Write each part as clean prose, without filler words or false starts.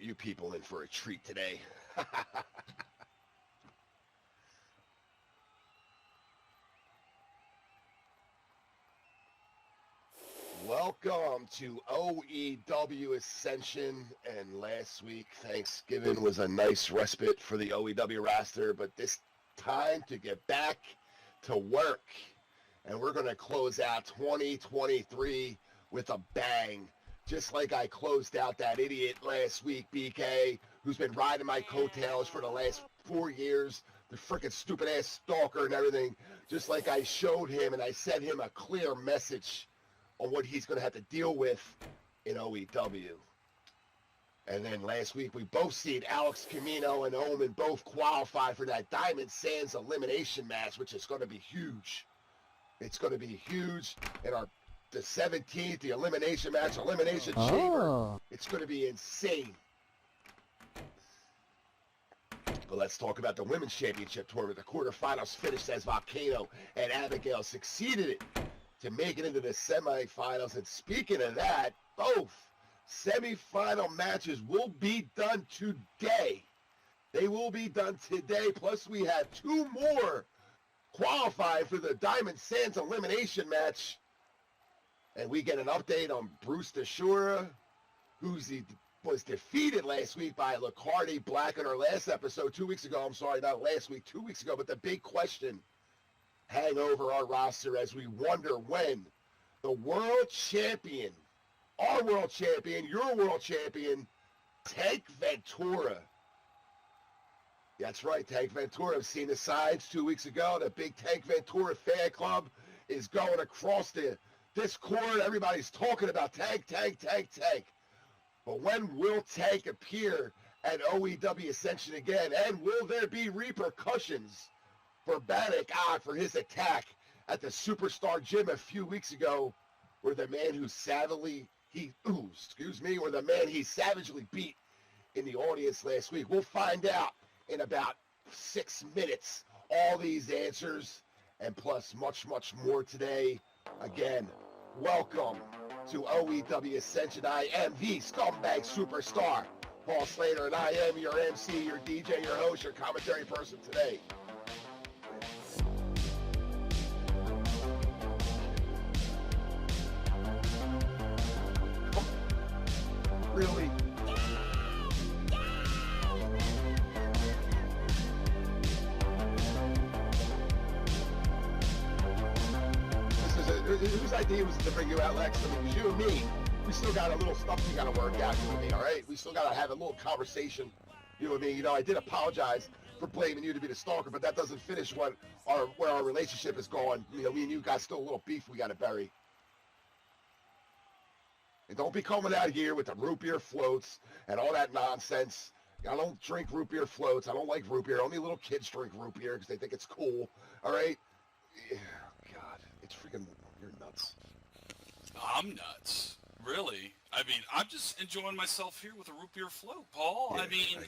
you people in for a treat today. Welcome to OEW Ascension, and last week, Thanksgiving was a nice respite for the OEW roster, but this time to get back to work, and we're going to close out 2023 with a bang, just like I closed out that idiot last week, BK, who's been riding my coattails for the last 4 years, the frickin' stupid-ass stalker and everything, just like I showed him, and I sent him a clear message on what he's going to have to deal with in OEW. And then last week, we both seen Alex Camino and Omen both qualify for that Diamond Sands elimination match, which is going to be huge. It's going to be huge. And the 17th, the elimination match, Elimination Chamber. It's going to be insane. But let's talk about the Women's Championship Tournament. The quarterfinals finished as Volcano and Abigail succeeded it to make it into the semifinals. And speaking of that, both semifinal matches will be done today. They will be done today. Plus, we have 2 more qualifying for the Diamond Sands elimination match. And we get an update on Bruce DeShura, was defeated last week by Lacardi Black in our last episode 2 weeks ago. I'm sorry, not last week, 2 weeks ago. But the big question hang over our roster as we wonder when the world champion, our world champion, your world champion, Tank Ventura. That's right, Tank Ventura. I've seen the signs 2 weeks ago. The big Tank Ventura fan club is going across the Discord. Everybody's talking about Tank. But when will Tank appear at OEW Ascension again? And will there be repercussions for Bannock for his attack at the Superstar Gym a few weeks ago, where the man who savagely he savagely beat in the audience last week? We'll find out in about 6 minutes all these answers and plus much more today. Again, welcome to OEW Ascension. I am the scumbag superstar Paul Slater, and I am your MC, your DJ, your host, your commentary person today. Really? Whose idea was to bring you out, Lex? I mean, you and me, we still got a little stuff we got to work out, you and me, all right? We still got to have a little conversation, you and me. You know, I did apologize for blaming you to be the stalker, but that doesn't finish where our relationship is going. You know, me and you got still a little beef we got to bury. And don't be coming out here with the root beer floats and all that nonsense. I don't drink root beer floats. I don't like root beer. Only little kids drink root beer because they think it's cool. All right? Yeah, God, it's freaking, you're nuts. I'm nuts. Really? I mean, I'm just enjoying myself here with a root beer float, Paul. Yeah,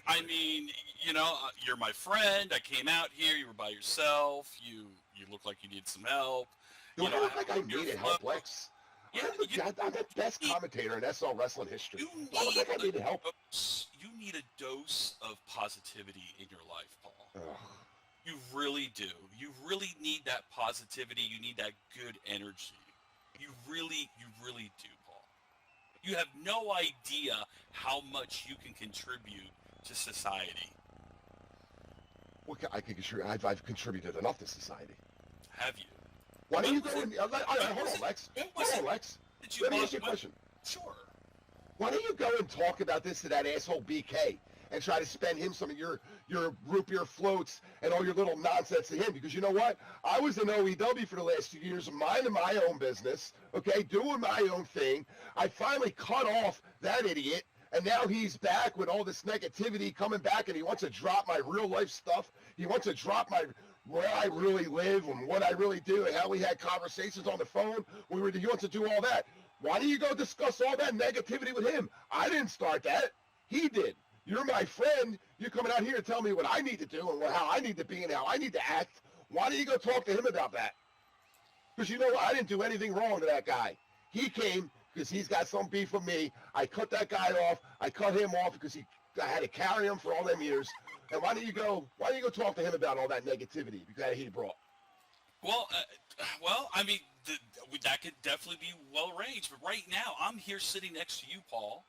I mean, you know, you're my friend. I came out here. You were by yourself. You look like you need some help. Do I look like I needed help, Lex? Yeah, I'm the best commentator in SL wrestling history. I look like I needed help. You need a dose of positivity in your life, Paul. Ugh. You really do. You really need that positivity. You need that good energy. You really do, Paul. You have no idea how much you can contribute to society. Well, I can contribute. I've contributed enough to society. Have you? Why don't you go and... hold on, Lex. Let me ask you a question. Sure. Why don't you go and talk about this to that asshole BK and try to spend him some of your root beer floats and all your little nonsense to him? Because you know what? I was in OEW for the last 2 years, minding my own business, okay, doing my own thing. I finally cut off that idiot, and now he's back with all this negativity coming back, and he wants to drop my real life stuff. He wants to drop where I really live and what I really do and how we had conversations on the phone. He wants to do all that. Why do you go discuss all that negativity with him? I didn't start that. He did. You're my friend. You're coming out here to tell me what I need to do and how I need to be and how I need to act. Why don't you go talk to him about that? Because you know what? I didn't do anything wrong to that guy. He came because he's got some beef with me. I cut that guy off. I cut him off because I had to carry him for all them years. And why don't you go talk to him about all that negativity that he brought? Well, I mean, that could definitely be well arranged. But right now, I'm here sitting next to you, Paul.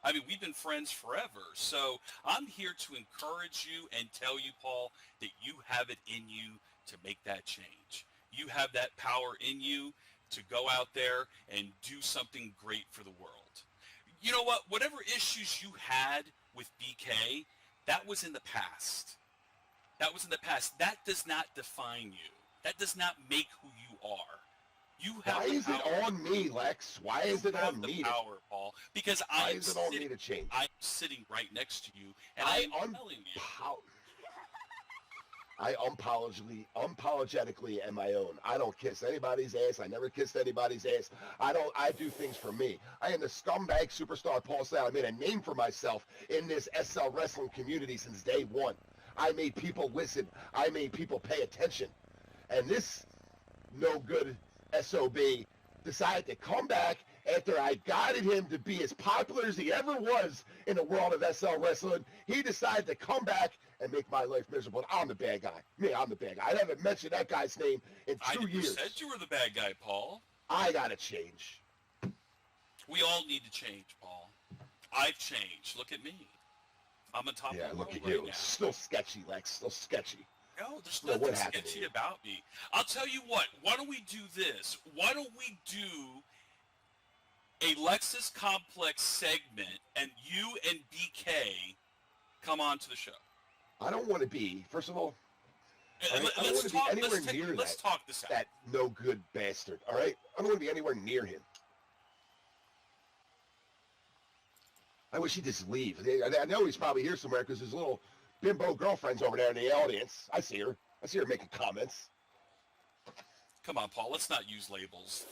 I mean, we've been friends forever. So I'm here to encourage you and tell you, Paul, that you have it in you to make that change. You have that power in you to go out there and do something great for the world. You know what? Whatever issues you had with BK, that was in the past. That was in the past. That does not define you. That does not make who you are. You have Why is it on me, Lex? Why is it on me? Power, Paul. Because why is it on me to change? I'm sitting right next to you, and I'm telling you. I unapologetically am my own. I don't kiss anybody's ass. I never kissed anybody's ass. I do things for me. I am the scumbag superstar Paul Sal. I made a name for myself in this SL wrestling community since day one. I made people listen. I made people pay attention. And this no good SOB decided to come back after I guided him to be as popular as he ever was in the world of SL wrestling. He decided to come back and make my life miserable. I'm the bad guy. I'm the bad guy. I haven't mentioned that guy's name in 2 years. I said you were the bad guy, Paul. I gotta change. We all need to change, Paul. I've changed. Look at me. I'm a top of the world look at right you. now. Still sketchy, Lex. Still sketchy. No, there's nothing sketchy about me. I'll tell you what. Why don't we do this? Why don't we do a Lexus Complex segment, and you and BK come on to the show? I don't want to be, first of all, let's talk this out. That no good bastard, all right? I don't want to be anywhere near him. I wish he'd just leave. I know he's probably here somewhere because his little bimbo girlfriend's over there in the audience. I see her. I see her making comments. Come on, Paul. Let's not use labels.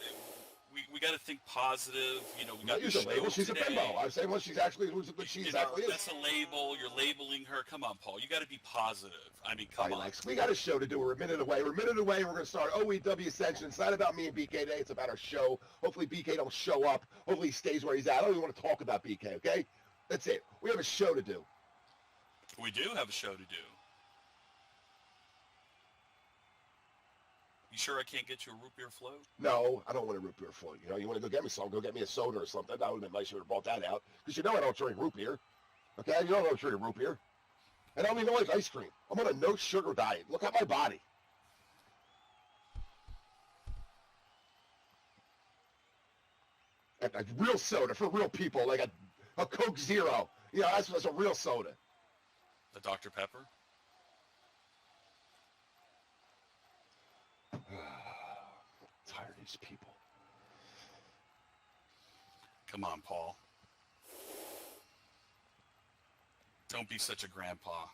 We got to think positive. You know, we got to use a label. She's a bimbo. I'm saying, well, she's actually who's she exactly is. That's a label. You're labeling her. Come on, Paul. You got to be positive. I mean, come on. Lex, we got a show to do. We're a minute away. We're going to start OEW Ascension. It's not about me and BK today. It's about our show. Hopefully BK don't show up. Hopefully he stays where he's at. I don't even want to talk about BK, okay? That's it. We have a show to do. We do have a show to do. You sure I can't get you a root beer float? No, I don't want a root beer float. You know, you want to go get me some, go get me a soda or something. That would have been nice if you would have brought that out. Because you know I don't drink root beer. Okay? You know I don't drink root beer. And I don't even like ice cream. I'm on a no-sugar diet. Look at my body. A real soda for real people, like a Coke Zero. You know, that's a real soda. The Dr. Pepper? Tired of these people. Come on, Paul. Don't be such a grandpa.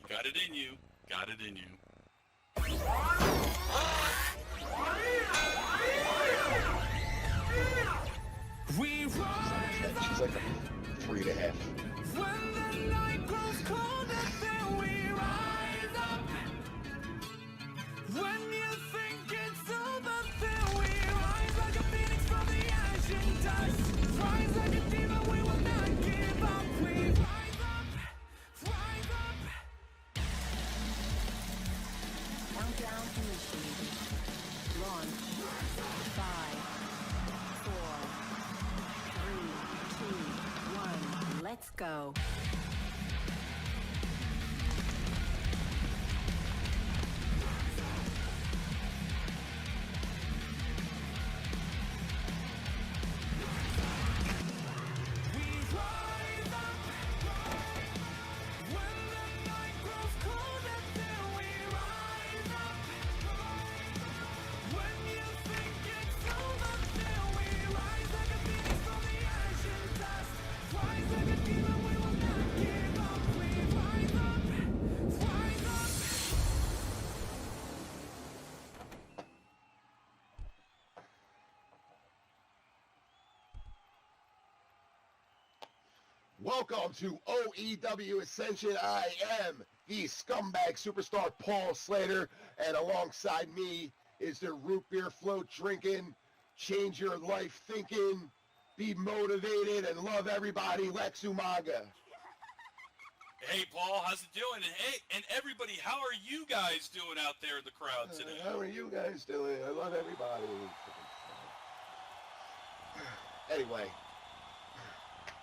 Got it in you. Got it in you. She's like a 3.5. When the night grows colder, then we rise up. When you think it's over, then we rise like a phoenix from the ashen dust. Rise like a demon, we will not give up. We rise up, rise up. Countdown initiated. Launch. 5, 4, 3, 2, 1. Let's go. Welcome to OEW Ascension. I am the scumbag superstar Paul Slater, and alongside me is the root beer float drinking, change your life thinking, be motivated, and love everybody, Lex Umaga. Hey, Paul, how's it doing? And hey, and everybody, how are you guys doing out there in the crowd today? How are you guys doing? I love everybody. Anyway,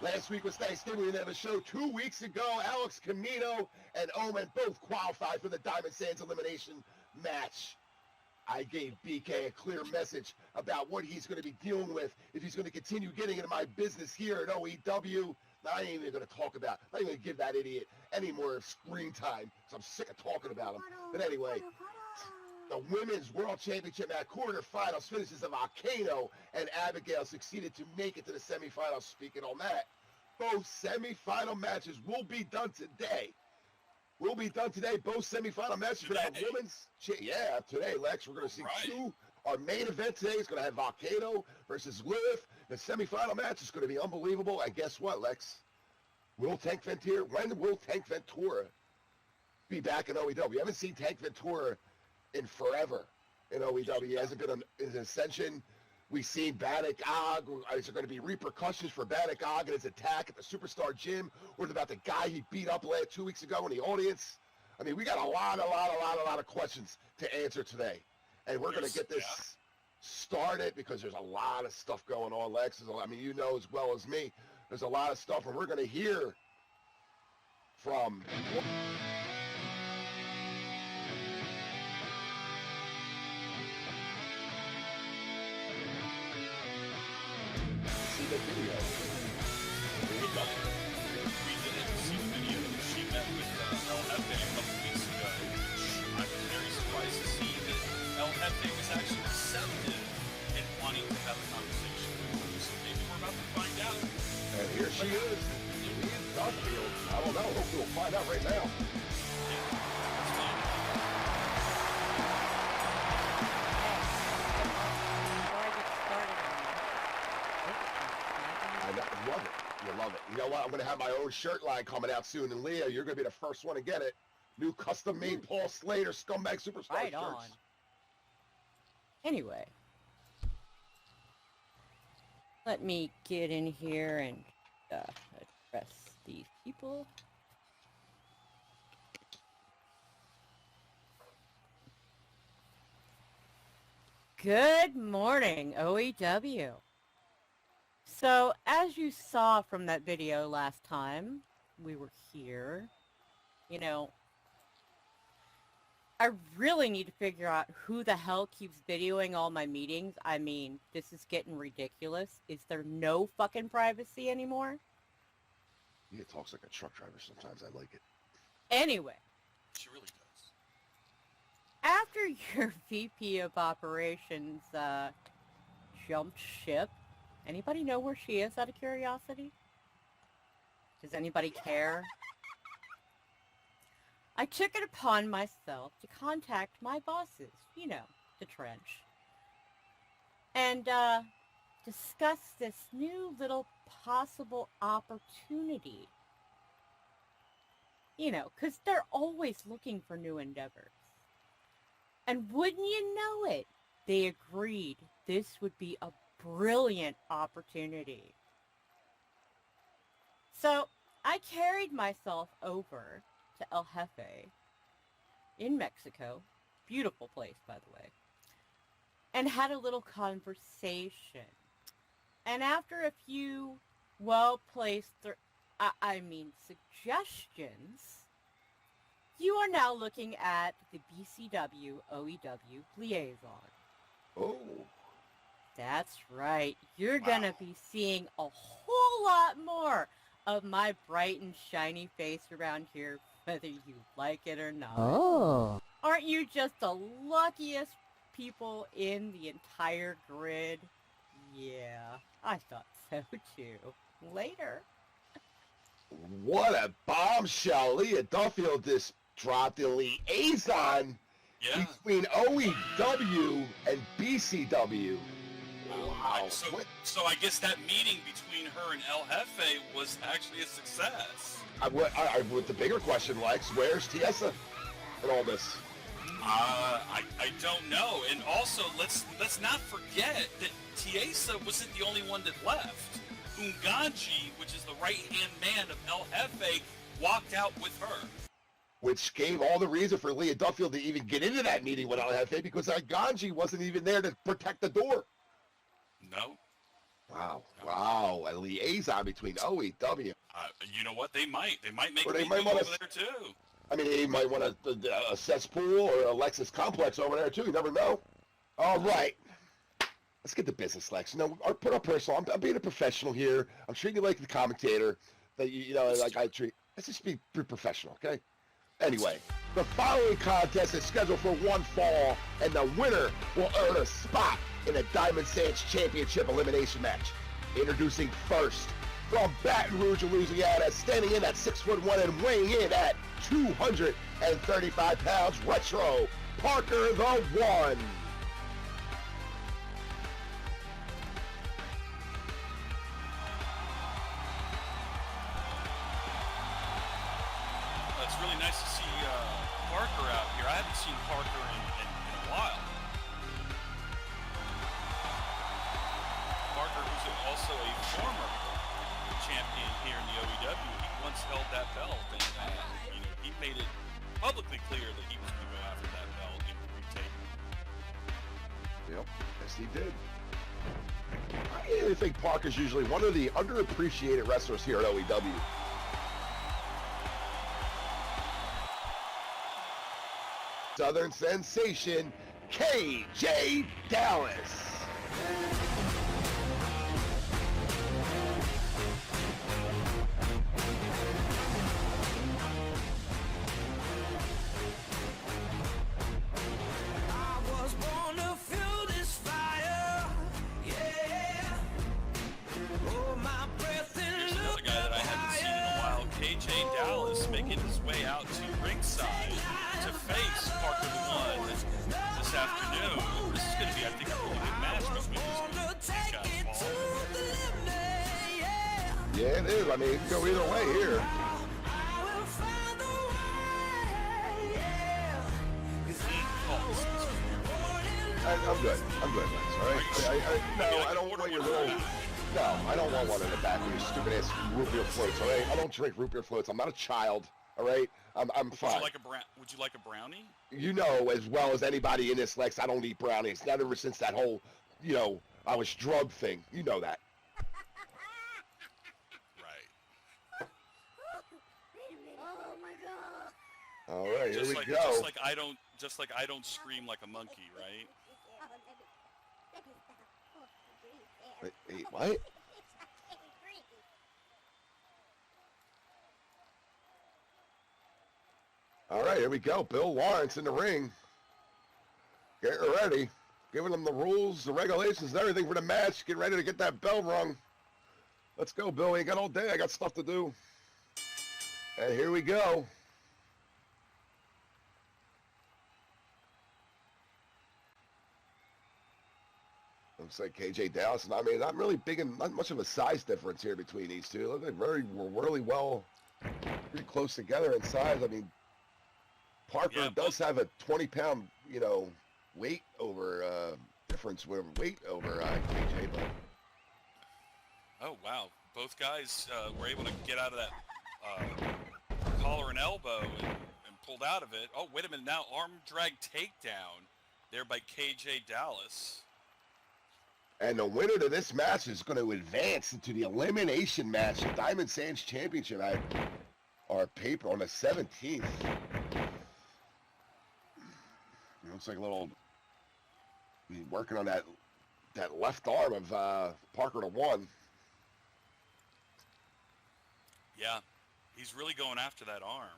last week was Thanksgiving. We didn't have a show. 2 weeks ago, Alex Camino and Omen both qualified for the Diamond Sands elimination match. I gave BK a clear message about what he's going to be dealing with if he's going to continue getting into my business here at OEW. I ain't even going to talk about, I'm not even going to give that idiot any more screen time because I'm sick of talking about him. But anyway, the Women's World Championship match quarterfinals finishes of Volcano and Abigail succeeded to make it to the semifinals. Speaking on that, both semifinal matches will be done today. Both semifinal matches for that women's. Yeah, today, Lex. We're going to see two. Our main event today is going to have Volcano versus Lilith. The semifinal match is going to be unbelievable. And guess what, Lex? When will Tank Ventura be back in OEW? We haven't seen Tank Ventura in forever in OEW. He hasn't been on his Ascension. We've seen Baddock Og. Is there going to be repercussions for Baddock Og and his attack at the Superstar Gym? What about the guy he beat up 2 weeks ago in the audience? I mean, we got a lot of questions to answer today. And we're going to get this started because there's a lot of stuff going on, Lex. I mean, you know as well as me, there's a lot of stuff, and we're going to hear from... See the video. We didn't see the video. She met with El Jefe a couple weeks ago. I'm very surprised to see that El Jefe was actually receptive and wanting to have a conversation with her. So maybe we're about to find out. And here she is. Louise Duffield. I don't know. Hopefully we'll find out right now. Let's find out. I love it. You love it. You know what? I'm going to have my own shirt line coming out soon. And Leah, you're going to be the first one to get it. New custom-made Paul Slater Scumbag Superstar Right shirts. on. Anyway. Let me get in here and address these people. Good morning, OEW. So, as you saw from that video last time we were here, you know, I really need to figure out who the hell keeps videoing all my meetings. I mean, this is getting ridiculous. Is there no fucking privacy anymore? He talks like a truck driver sometimes. I like it. Anyway. She really does. After your VP of Operations jumped ship, anybody know where she is out of curiosity? Does anybody care? I took it upon myself to contact my bosses, you know, the trench, and discuss this new little possible opportunity. You know, because they're always looking for new endeavors. And wouldn't you know it, they agreed this would be a brilliant opportunity. So I carried myself over to El Jefe in Mexico, beautiful place by the way, and had a little conversation. And after a few well-placed, suggestions, you are now looking at the BCW OEW liaison. Oh. That's right. You're gonna be seeing a whole lot more of my bright and shiny face around here, whether you like it or not. Oh. Aren't you just the luckiest people in the entire grid? Yeah, I thought so too. Later. What a bombshell. Leah Duffield just dropped the liaison between OEW and BCW. Wow. So I guess that meeting between her and El Jefe was actually a success. With the bigger question, Lex, where's Tiesa in all this? I don't know. And also, let's not forget that Tiesa wasn't the only one that left. Unganji, which is the right-hand man of El Jefe, walked out with her. Which gave all the reason for Leah Duffield to even get into that meeting with El Jefe because Ganji wasn't even there to protect the door. No. Wow. Wow. A liaison between OEW. You know what? They might make Or a they move might wanna- over there too. I mean, he might want a cesspool or a Lexus complex over there, too. You never know. All right. Let's get to business, Lex. Or put up personal. I'm being a professional here. I'm treating you like the commentator that, like I treat. Let's just be professional, okay? Anyway, the following contest is scheduled for one fall, and the winner will earn a spot in a Diamond Sands Championship elimination match. Introducing first, from Baton Rouge, Louisiana, standing in at 6'1" and weighing in at 235 pounds, Retro Parker the One. It's really nice to see Parker out here. I haven't seen Parker in a while. Parker, who's also a former champion here in the OEW, he once held that belt, and he made it publicly clear that he was going to go after that belt and retake it. Yep, yes he did. I think Parker's usually one of the underappreciated wrestlers here at OEW. Southern Sensation, KJ Dallas. I was born to feel this fire, yeah. Oh, my breath and Here's another guy that I haven't seen in a while, KJ Dallas, making his way out to ringside to face Parker the One this afternoon. This is going to be, I think, a really good match between these guys, Paul. Yeah, it is. I mean, it can go either way here. I'm good. I'm good, Lex, all right? No, I don't want your little... No, I don't want one in the back of your stupid-ass root beer floats, all right? I don't drink root beer floats. I'm not a child, all right? I'm fine. Would you like a brownie? You know as well as anybody in this, Lex, I don't eat brownies. Not ever since that whole, I was drugged thing. You know that. Right. Oh my god. All right, here we go. Just like I don't scream like a monkey, right? Wait, what? All right, here we go. Bill Lawrence in the ring. Getting ready. Giving them the rules, the regulations, and everything for the match. Get ready to get that bell rung. Let's go, Bill. We ain't got all day. I got stuff to do. And here we go. Looks like KJ Dallas. I mean, not really big and not much of a size difference here between these two. Look like we're really well, pretty close together in size. I mean, Parker does have a 20-pound, weight over difference with weight over KJ. But Oh wow! Both guys were able to get out of that collar and elbow and pulled out of it. Oh wait a minute! Now arm drag takedown there by KJ Dallas. and the winner to this match is going to advance into the elimination match, the Diamond Sands Championship at our paper on the 17th. Looks like a little working on that left arm of Parker the One. Yeah, he's really going after that arm.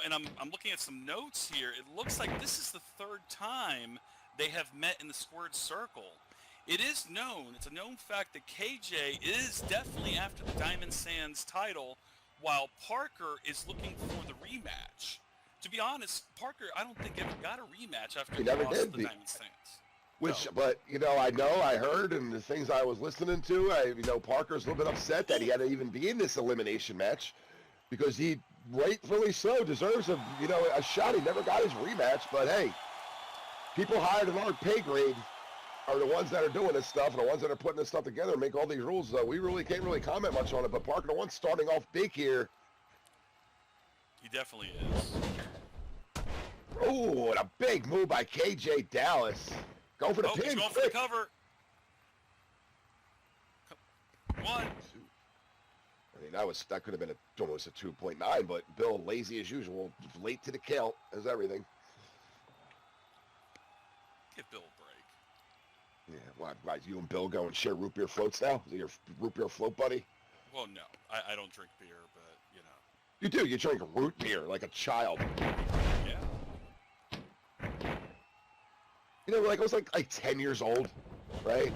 And I'm looking at some notes here. It looks like this is the third time they have met in the squared circle. It's a known fact that KJ is definitely after the Diamond Sands title, while Parker is looking for the rematch. To be honest, Parker, I don't think ever got a rematch after he never lost did. the Diamond Sands. But I heard, and the things I was listening to, Parker's a little bit upset that he had to even be in this elimination match, because he rightfully so deserves a shot. He never got his rematch, but hey, people higher than our pay grade are the ones that are doing this stuff and the ones that are putting this stuff together and make all these rules. We really can't really comment much on it, but Parker the One's starting off big here. He definitely is. Oh, and a big move by KJ Dallas. Go for the pin. He's going for quick. the cover. One. I mean, that could have been almost a 2.9, but Bill, lazy as usual, late to the count as everything. Give Bill a break. Yeah, why you and Bill go and share root beer floats now? Is it your root beer float buddy? Well, no, I don't drink beer, but you know. You do. You drink root beer like a child. Yeah. You know, like I was like 10 years old, right?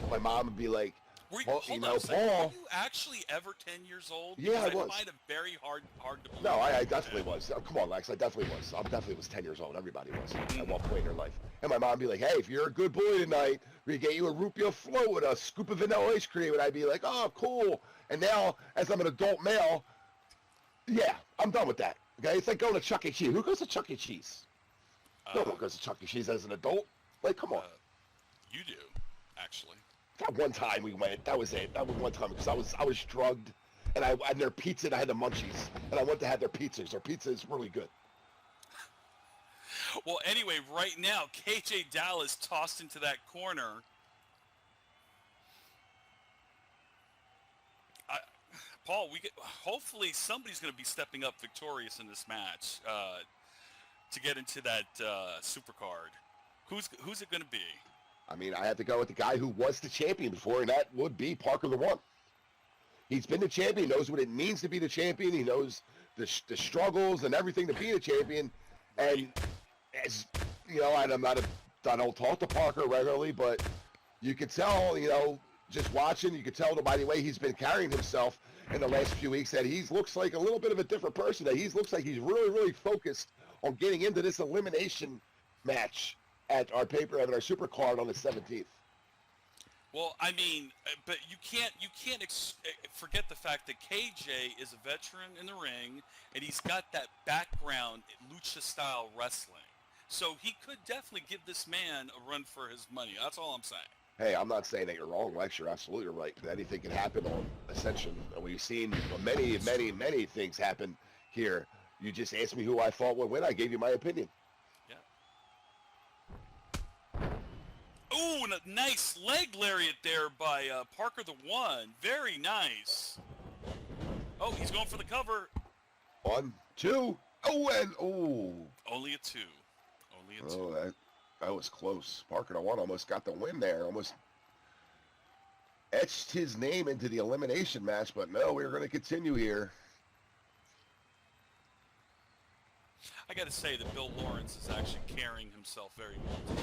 My mom would be like, Were you, well, hold you on know, a second. Paul. Were you actually ever 10 years old? Yeah, Because I was. find it very hard to believe. No, I definitely was. Oh, come on, Lex, I definitely was. I definitely was 10 years old. Everybody was at one point in their life. And my mom would be like, hey, if you're a good boy tonight, we get you a root beer float with a scoop of vanilla ice cream. And I'd be like, oh, cool. And now, as I'm an adult male, yeah, I'm done with that. Okay, it's like going to Chuck E. Cheese. Who goes to Chuck E. Cheese? No one goes to Chuck E. Cheese as an adult. Like, come on. You do, actually. That one time we went, that was it. That was one time because I was drugged, and and their pizza, and I had the munchies, and I went to have their pizzas. Their pizza is really good. Well, anyway, right now, KJ Dallas tossed into that corner. Paul, hopefully somebody's going to be stepping up victorious in this match to get into that super card. Who's it going to be? I mean, I have to go with the guy who was the champion before, and that would be Parker the One. He's been the champion, knows what it means to be the champion. He knows the struggles and everything to be a champion. And as you know, I don't talk to Parker regularly, but you could tell, you know, just watching, you could tell by the way he's been carrying himself in the last few weeks that he looks like a little bit of a different person. That he looks like he's really, really focused on getting into this elimination match at our our super card on the 17th. Well, I mean, but you can't forget the fact that KJ is a veteran in the ring, and he's got that background in lucha-style wrestling. So he could definitely give this man a run for his money. That's all I'm saying. Hey, I'm not saying that you're wrong, Lex. You're absolutely right. Anything can happen on Ascension. And we've seen many, many, many things happen here. You just asked me who I thought would win. I gave you my opinion. Ooh, and a nice leg lariat there by Parker the One. Very nice. Oh, he's going for the cover. 1, 2. Oh, and oh. Only a 2. Only a 2. Oh, that was close. Parker the One almost got the win there. Almost etched his name into the elimination match, but no, we're going to continue here. I got to say that Bill Lawrence is actually carrying himself very well.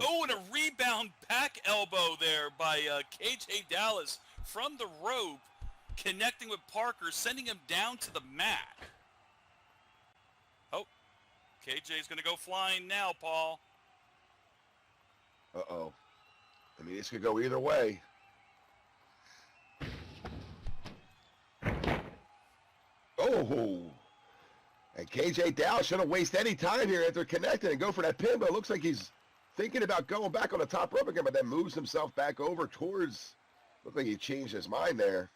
Oh, and a rebound back elbow there by KJ Dallas from the rope, connecting with Parker, sending him down to the mat. Oh, KJ's going to go flying now, Paul. Uh-oh. I mean, this could go either way. Oh. And KJ Dallas shouldn't waste any time here after connecting and go for that pin, but it looks like he's thinking about going back on the top rope again, but then moves himself back over towards, looked like he changed his mind there.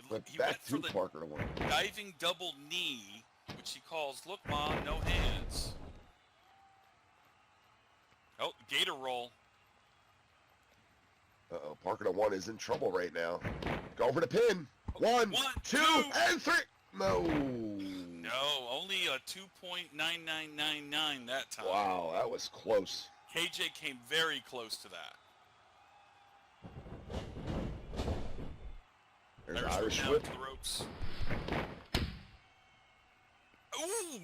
But He back went for to the Parker to win. diving double knee, which he calls, look, Mom, no hands. Oh, gator roll. Uh-oh, Parker to one is in trouble right now. Go for the pin. 1, 2, and 3. No. No, only a 2.9999 that time. Wow, that was close. KJ came very close to that. There's Irish down whip. to the ropes. Ooh!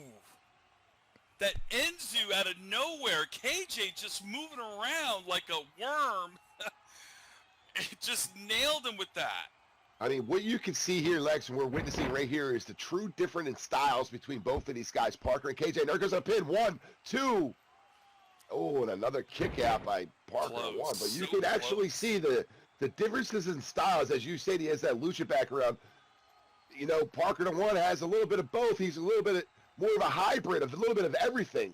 That Enzu out of nowhere. KJ just moving around like a worm. It just nailed him with that. I mean, what you can see here, Lex, and we're witnessing right here is the true difference in styles between both of these guys, Parker and KJ. And there goes a pin. 1, 2. Oh, and another kick out by Parker to one. But you can actually see the differences in styles. As you said, he has that lucha background. You know, Parker to one has a little bit of both. He's a little bit more of a hybrid of a little bit of everything.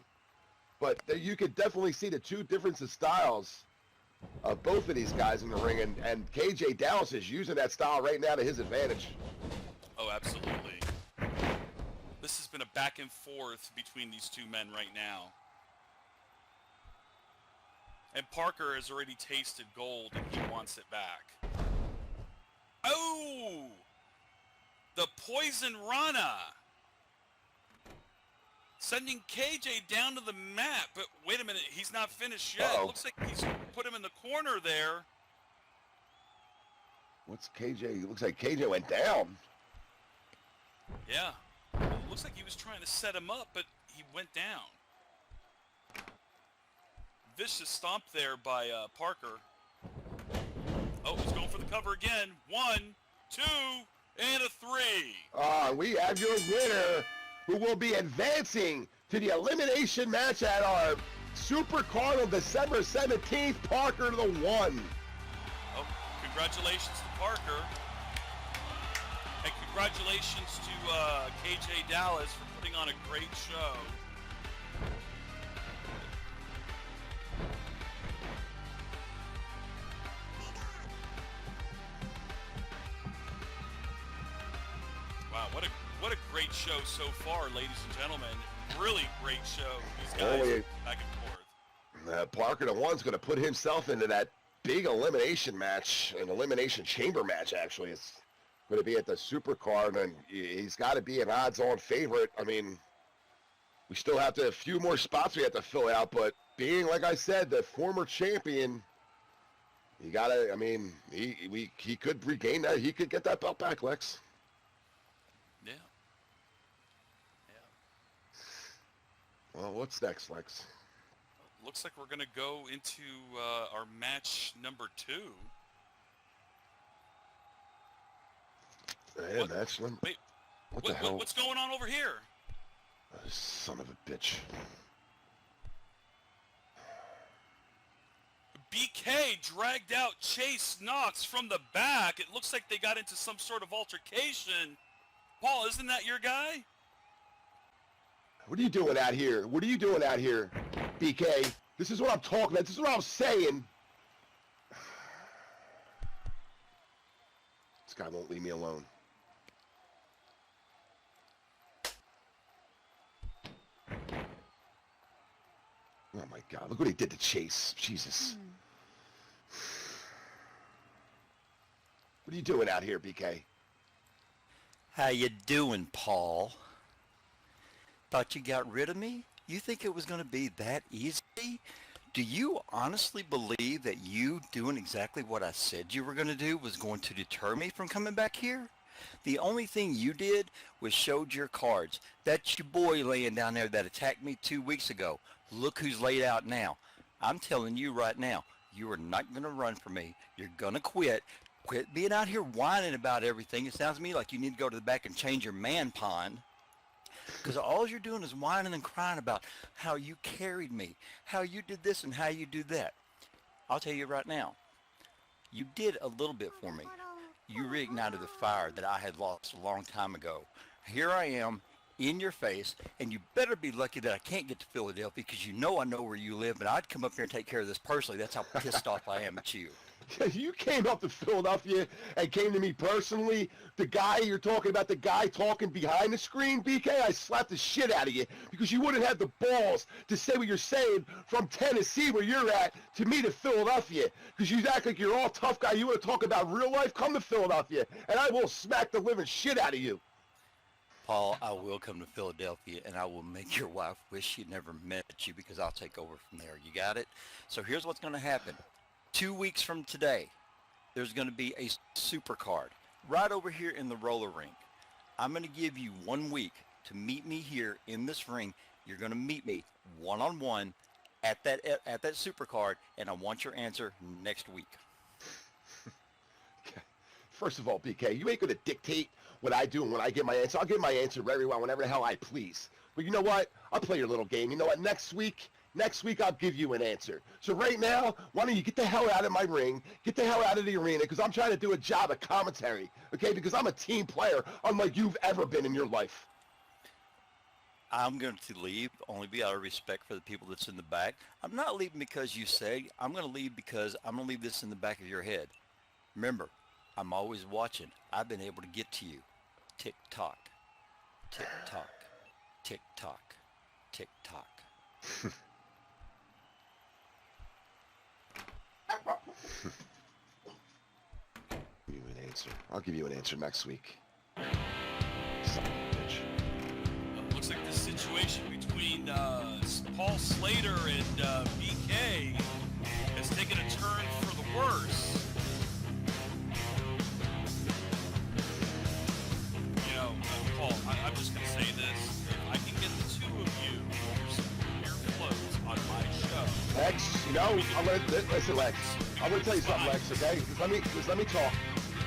But you could definitely see the two differences of styles of both of these guys in the ring, and KJ Dallas is using that style right now to his advantage. Oh, absolutely. This has been a back and forth between these two men right now. And Parker has already tasted gold and he wants it back. Oh! The Poison Rana! Sending KJ down to the mat, but wait a minute, he's not finished yet. Uh-oh. Looks like he's put him in the corner there. What's KJ? Looks like KJ went down. Yeah. It looks like he was trying to set him up, but he went down. Vicious stomp there by Parker. Oh, he's going for the cover again. 1, 2, and a 3. We have your winner, who will be advancing to the elimination match at our Super Card on December 17th, Parker to the 1. Oh, congratulations to Parker. And congratulations to KJ Dallas for putting on a great show. Wow, what a great show so far, ladies and gentlemen. Really great show. These guys back and forth. Parker the 1's going to put himself into that big elimination match, an elimination chamber match, actually. It's going to be at the Super Card, and he's got to be an odds-on favorite. I mean, we still have a few more spots we have to fill out, but being, like I said, the former champion, you got to, I mean, he could regain that. He could get that belt back, Lex. Yeah. Well, what's next, Lex? Looks like we're going to go into our match number 2. Yeah, match number... Wait, what the hell? What's going on over here? Son of a bitch. BK dragged out Chase Knox from the back. It looks like they got into some sort of altercation. Paul, isn't that your guy? What are you doing out here? What are you doing out here, BK? This is what I'm talking about. This is what I'm saying. This guy won't leave me alone. Oh my God, look what he did to Chase. Jesus. What are you doing out here, BK? How you doing, Paul? Thought you got rid of me? You think it was going to be that easy? Do you honestly believe that you doing exactly what I said you were going to do was going to deter me from coming back here? The only thing you did was showed your cards. That's your boy laying down there that attacked me 2 weeks ago. Look who's laid out now. I'm telling you right now, you are not going to run for me. You're going to quit. Quit being out here whining about everything. It sounds to me like you need to go to the back and change your man pond. Because all you're doing is whining and crying about how you carried me, how you did this and how you do that. I'll tell you right now, you did a little bit for me. You reignited the fire that I had lost a long time ago. Here I am in your face, and you better be lucky that I can't get to Philadelphia because you know I know where you live, and I'd come up here and take care of this personally. That's how pissed off I am at you. You came up to Philadelphia and came to me personally. The guy you're talking about, the guy talking behind the screen, BK, I slapped the shit out of you because you wouldn't have the balls to say what you're saying from Tennessee where you're at to me to Philadelphia because you act like you're all tough guy. You want to talk about real life? Come to Philadelphia and I will smack the living shit out of you. Paul, I will come to Philadelphia, and I will make your wife wish she never met you because I'll take over from there. You got it? So here's what's going to happen. 2 weeks from today, there's going to be a super card right over here in the roller rink. I'm going to give you 1 week to meet me here in this ring. You're going to meet me one-on-one at that super card, and I want your answer next week. First of all, BK, you ain't going to dictate what I do and when I get my answer. I'll give my answer very well whenever the hell I please. But you know what? I'll play your little game. You know what? Next week I'll give you an answer. So right now, why don't you get the hell out of my ring, get the hell out of the arena, because I'm trying to do a job of commentary, okay? Because I'm a team player unlike you've ever been in your life. I'm going to leave only be out of respect for the people that's in the back. I'm not leaving because you say. I'm going to leave because I'm going to leave this in the back of your head. Remember, I'm always watching. I've been able to get to you. Tick tock, tick tock, tick tock, tick tock. Give you an answer. I'll give you an answer next week. Son of a bitch. Looks like the situation between Paul Slater and BK has taken a turn for the worse. You know, Paul, I'm just going to say this. If I can get the two of you your floats on my show. Lex, you know, listen, Lex. I'm gonna tell you something, Lex. Okay, just let me talk.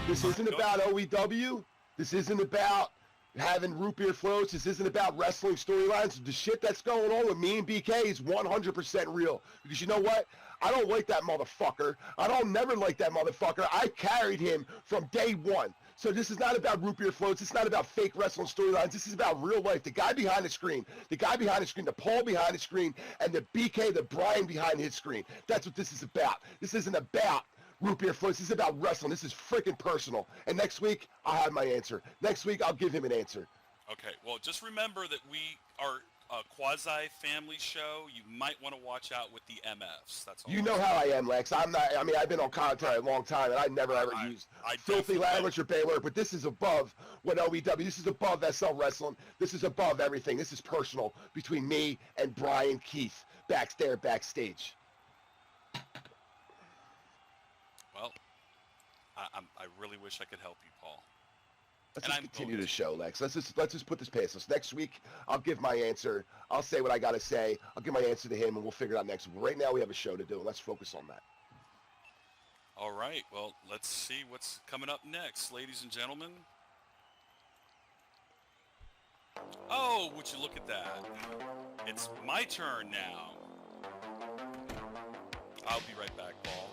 This isn't about OEW. This isn't about having root beer floats. This isn't about wrestling storylines. The shit that's going on with me and BK is 100% real. Because you know what? I don't like that motherfucker. I don't never like that motherfucker. I carried him from day one. So this is not about root beer floats. It's not about fake wrestling storylines. This is about real life. The guy behind the screen, the Paul behind the screen, and the BK, the Brian behind his screen. That's what this is about. This isn't about root beer floats. This is about wrestling. This is freaking personal. And next week, I'll have my answer. Next week, I'll give him an answer. Okay, well, just remember that we are a quasi-family show. You might want to watch out with the MFs. That's all. You know how I am, Lex. I'm not. I mean, I've been on commentary a long time, and I never ever used filthy language or Baylor. But this is above what OEW. This is above SL Wrestling. This is above everything. This is personal between me and Brian Keith backstage. Well, I really wish I could help you, Paul. Let's just continue the show, Lex. Let's just put this past us. Next week, I'll give my answer. I'll say what I gotta say. I'll give my answer to him, and we'll figure it out next week. Right now, we have a show to do. Let's focus on that. All right. Well, let's see what's coming up next, ladies and gentlemen. Oh, would you look at that? It's my turn now. I'll be right back, Paul.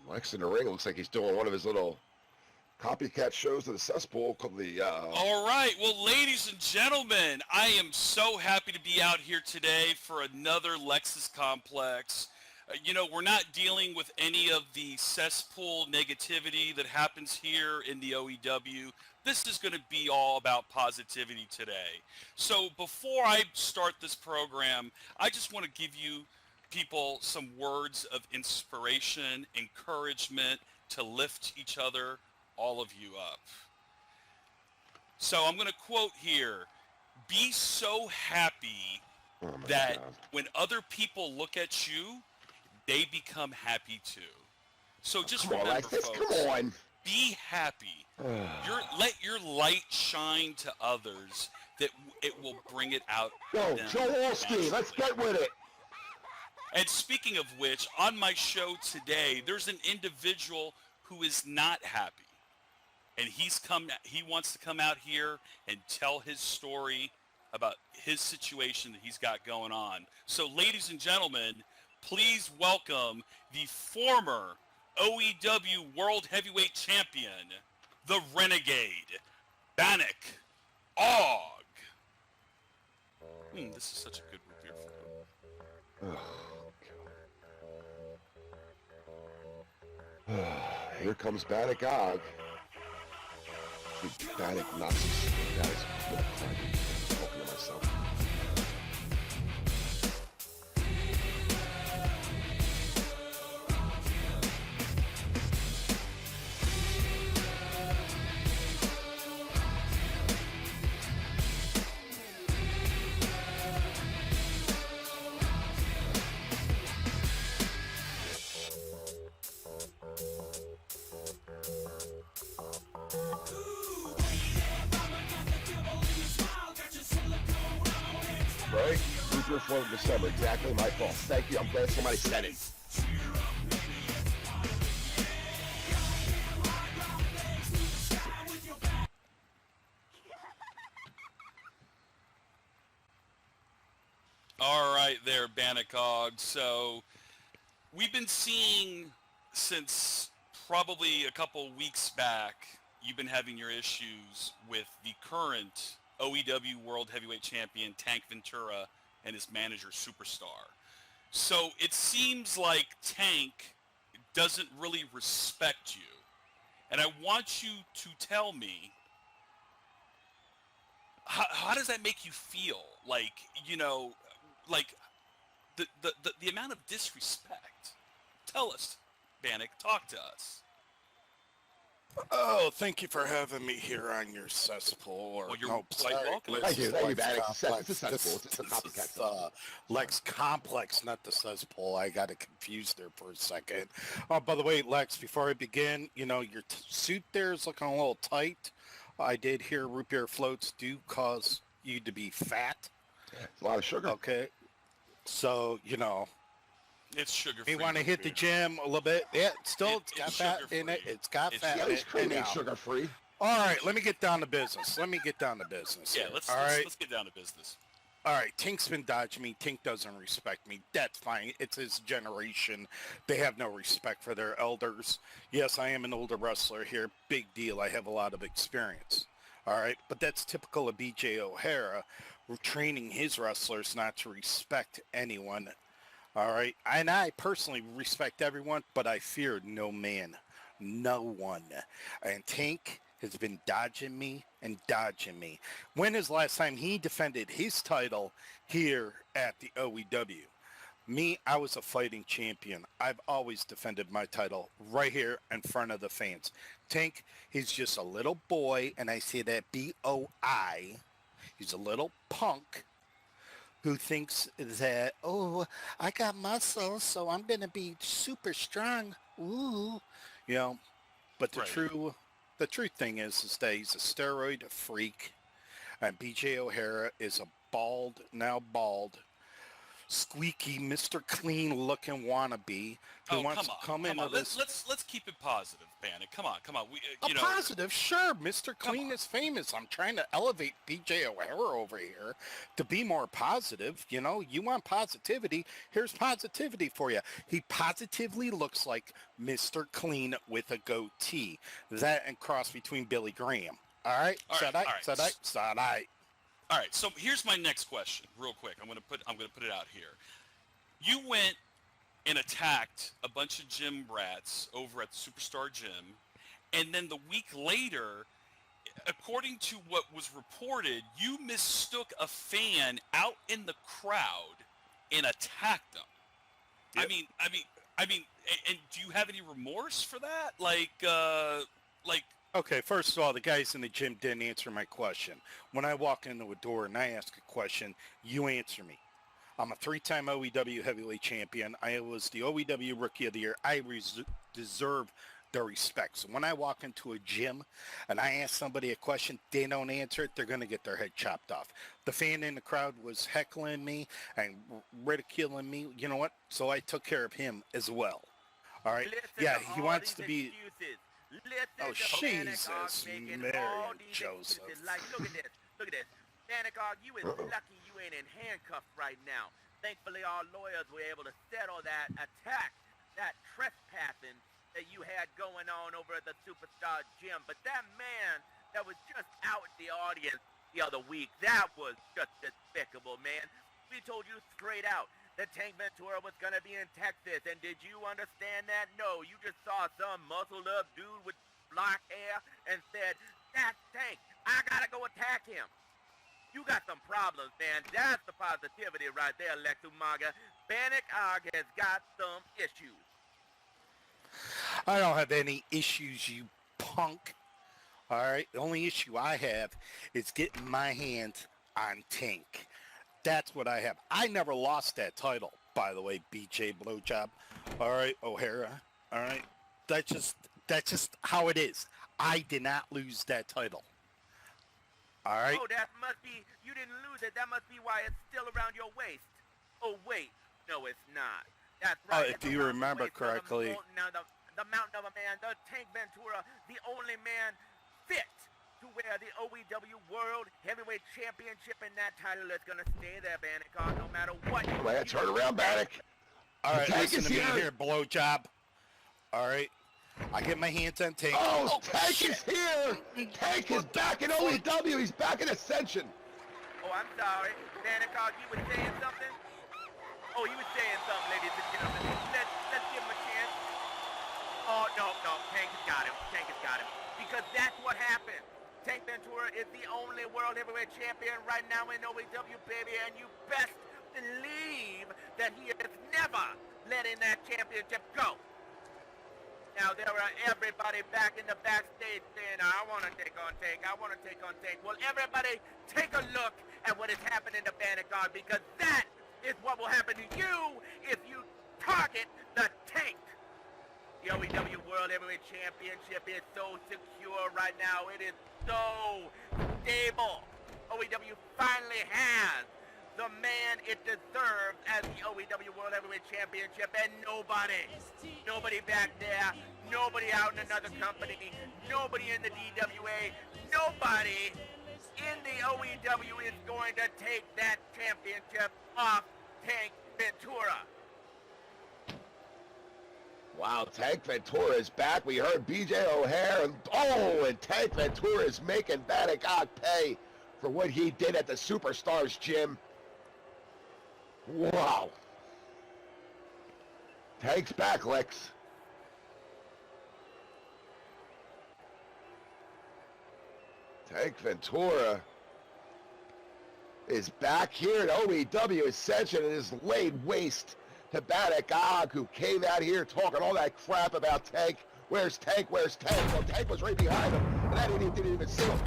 Lex in the ring. It looks like he's doing one of his little copycat shows of the cesspool called the... All right. Well, ladies and gentlemen, I am so happy to be out here today for another Lexus Complex. You know, we're not dealing with any of the cesspool negativity that happens here in the OEW. This is going to be all about positivity today. So before I start this program, I just want to give you people some words of inspiration, encouragement to lift each other, all of you up. So I'm going to quote here, be so happy that when other people look at you, they become happy too. So just remember, folks, come on. Be happy. Let your light shine to others, that it will bring it out. Yo, Joe Olstein, let's get with it. And speaking of which, on my show today, there's an individual who is not happy. And he wants to come out here and tell his story about his situation that he's got going on. So ladies and gentlemen, please welcome the former OEW World Heavyweight Champion, the Renegade, Bannock Og. This is such a good root beer float. Here comes Bannock Og. Bannock knocks. That is what I'm talking to myself. right? Who's your 4th of December? Exactly my fault. Thank you. I'm glad somebody said it. All right there, Bannockog. So we've been seeing since probably a couple weeks back, you've been having your issues with the current OEW World Heavyweight Champion, Tank Ventura, and his manager, Superstar. So it seems like Tank doesn't really respect you. And I want you to tell me, how does that make you feel? Like, you know, like the amount of disrespect. Tell us, Bannock, talk to us. Oh, thank you for having me here on your cesspool. Or Well, you're no, quite sorry, welcome. this Thank you, is thank you, Lex Bannock. It's a Complex. cesspool. This- It's a this copycat is, cesspool. Lex Complex, not the cesspool. I got it confused there for a second. Oh, by the way, Lex, before I begin, you know, your suit there is looking a little tight. I did hear root beer floats do cause you to be fat. It's a lot of sugar. Okay. So, you know, It's sugar-free. you want to root hit the beer. gym a little bit. Yeah, it's It's got fat in it. sugar-free. It's got It's fat Yeah, in this it. cream ain't Anyhow. sugar-free. All right, let me get down to business. Let me get down to business. Yeah, here. let's All right. let's get down to business. All right, Tink's been dodging me. Tink doesn't respect me. That's fine. It's his generation. They have no respect for their elders. Yes, I am an older wrestler here. Big deal. I have a lot of experience. All right, but that's typical of BJ O'Hara, training his wrestlers not to respect anyone. All right, and I personally respect everyone, but I fear no man. No one. And Tank has been dodging me and dodging me. When is the last time he defended his title here at the OEW? Me, I was a fighting champion. I've always defended my title right here in front of the fans. Tank, he's just a little boy, and I say that B-O-I. He's a little punk who thinks that, oh, I got muscles, so I'm going to be super strong. Ooh. You know, but the Right. the truth thing is that he's a steroid freak, and BJ O'Hara is a now bald, squeaky, Mr. Clean looking wannabe who Oh, wants to come into this. Let's keep it positive, Bannock. Come on. We A you know. positive, sure. Mr. Come Clean on. is famous. I'm trying to elevate BJ O'Hara over here to be more positive. You know, you want positivity. Here's positivity for you. He positively looks like Mr. Clean with a goatee. That and cross between Billy Graham. All right? All right, all right. Said I. All right. So here's my next question, real quick. I'm gonna put it out here. You went and attacked a bunch of gym rats over at the Superstar Gym, and then the week later, according to what was reported, you mistook a fan out in the crowd and attacked them. Yep. I mean, and do you have any remorse for that? Like, Okay, first of all, the guys in the gym didn't answer my question. When I walk into a door and I ask a question, you answer me. I'm a 3-time OEW heavyweight champion. I was the OEW Rookie of the Year. I deserve the respect. So when I walk into a gym and I ask somebody a question, they don't answer it, they're going to get their head chopped off. The fan in the crowd was heckling me and ridiculing me. You know what? So I took care of him as well. All right? Yeah, he wants to be... Oh, Jesus, Mary and Joseph. Like, look at this. Bannock, you is lucky you ain't in handcuffs right now. Thankfully, our lawyers were able to settle that attack, that trespassing that you had going on over at the Superstar Gym. But that man that was just out in the audience the other week, that was just despicable, man. We told you straight out that Tank Ventura was going to be in Texas, and did you understand that? No, you just saw some muscled-up dude with black hair and said, that's Tank. I got to go attack him. You got some problems, man. That's the positivity right there, Lex Umaga. Bannock has got some issues. I don't have any issues, you punk. All right? The only issue I have is getting my hands on Tank. That's what I have. I never lost that title, by the way, BJ Blowjob. All right, O'Hara. All right? That's just how it is. I did not lose that title. All right? Oh, that must be, you didn't lose it, that must be why it's still around your waist. Oh, wait. No, it's not. That's right. If it's you around the remember waist of correctly. the mountain of a man, the Tank Ventura, the only man fit to wear the OEW World Heavyweight Championship, and that title is going to stay there, Bannock, no matter what. Man, turn around, Bannock. All right, Tank listen is to me here. here, blowjob. All right, I get my hands on Tank. Oh, Tank is here. Tank is back in OEW. He's back in Ascension. Oh, I'm sorry. Bannock, you were saying something? Oh, he was saying something, ladies and gentlemen. Let's give him a chance. Oh, no, Tank has got him. Tank has got him. Because that's what happened. Tank Ventura is the only World Heavyweight Champion right now in OEW, baby, and you best believe that he is never letting that championship go. Now, there are everybody back in the backstage saying, I want to take on Tank, I want to take on Tank. Well, everybody, take a look at what is happening to Bannock, because that is what will happen to you if you target the Tank. The OEW World Heavyweight Championship is so secure right now. It is so stable. OEW finally has the man it deserves as the OEW World Heavyweight Championship, and nobody back there, nobody out in another company, nobody in the DWA, nobody in the OEW is going to take that championship off Tank Ventura. Wow, Tank Ventura is back. We heard BJ O'Hare, and Tank Ventura is making Bannock pay for what he did at the Superstars gym. Wow. Tank's back, Lex. Tank Ventura is back here at OEW Ascension and is laid waste to Bannock, who came out here talking all that crap about Tank. Where's Tank? Where's Tank? Well, Tank was right behind him, and that idiot didn't even see him.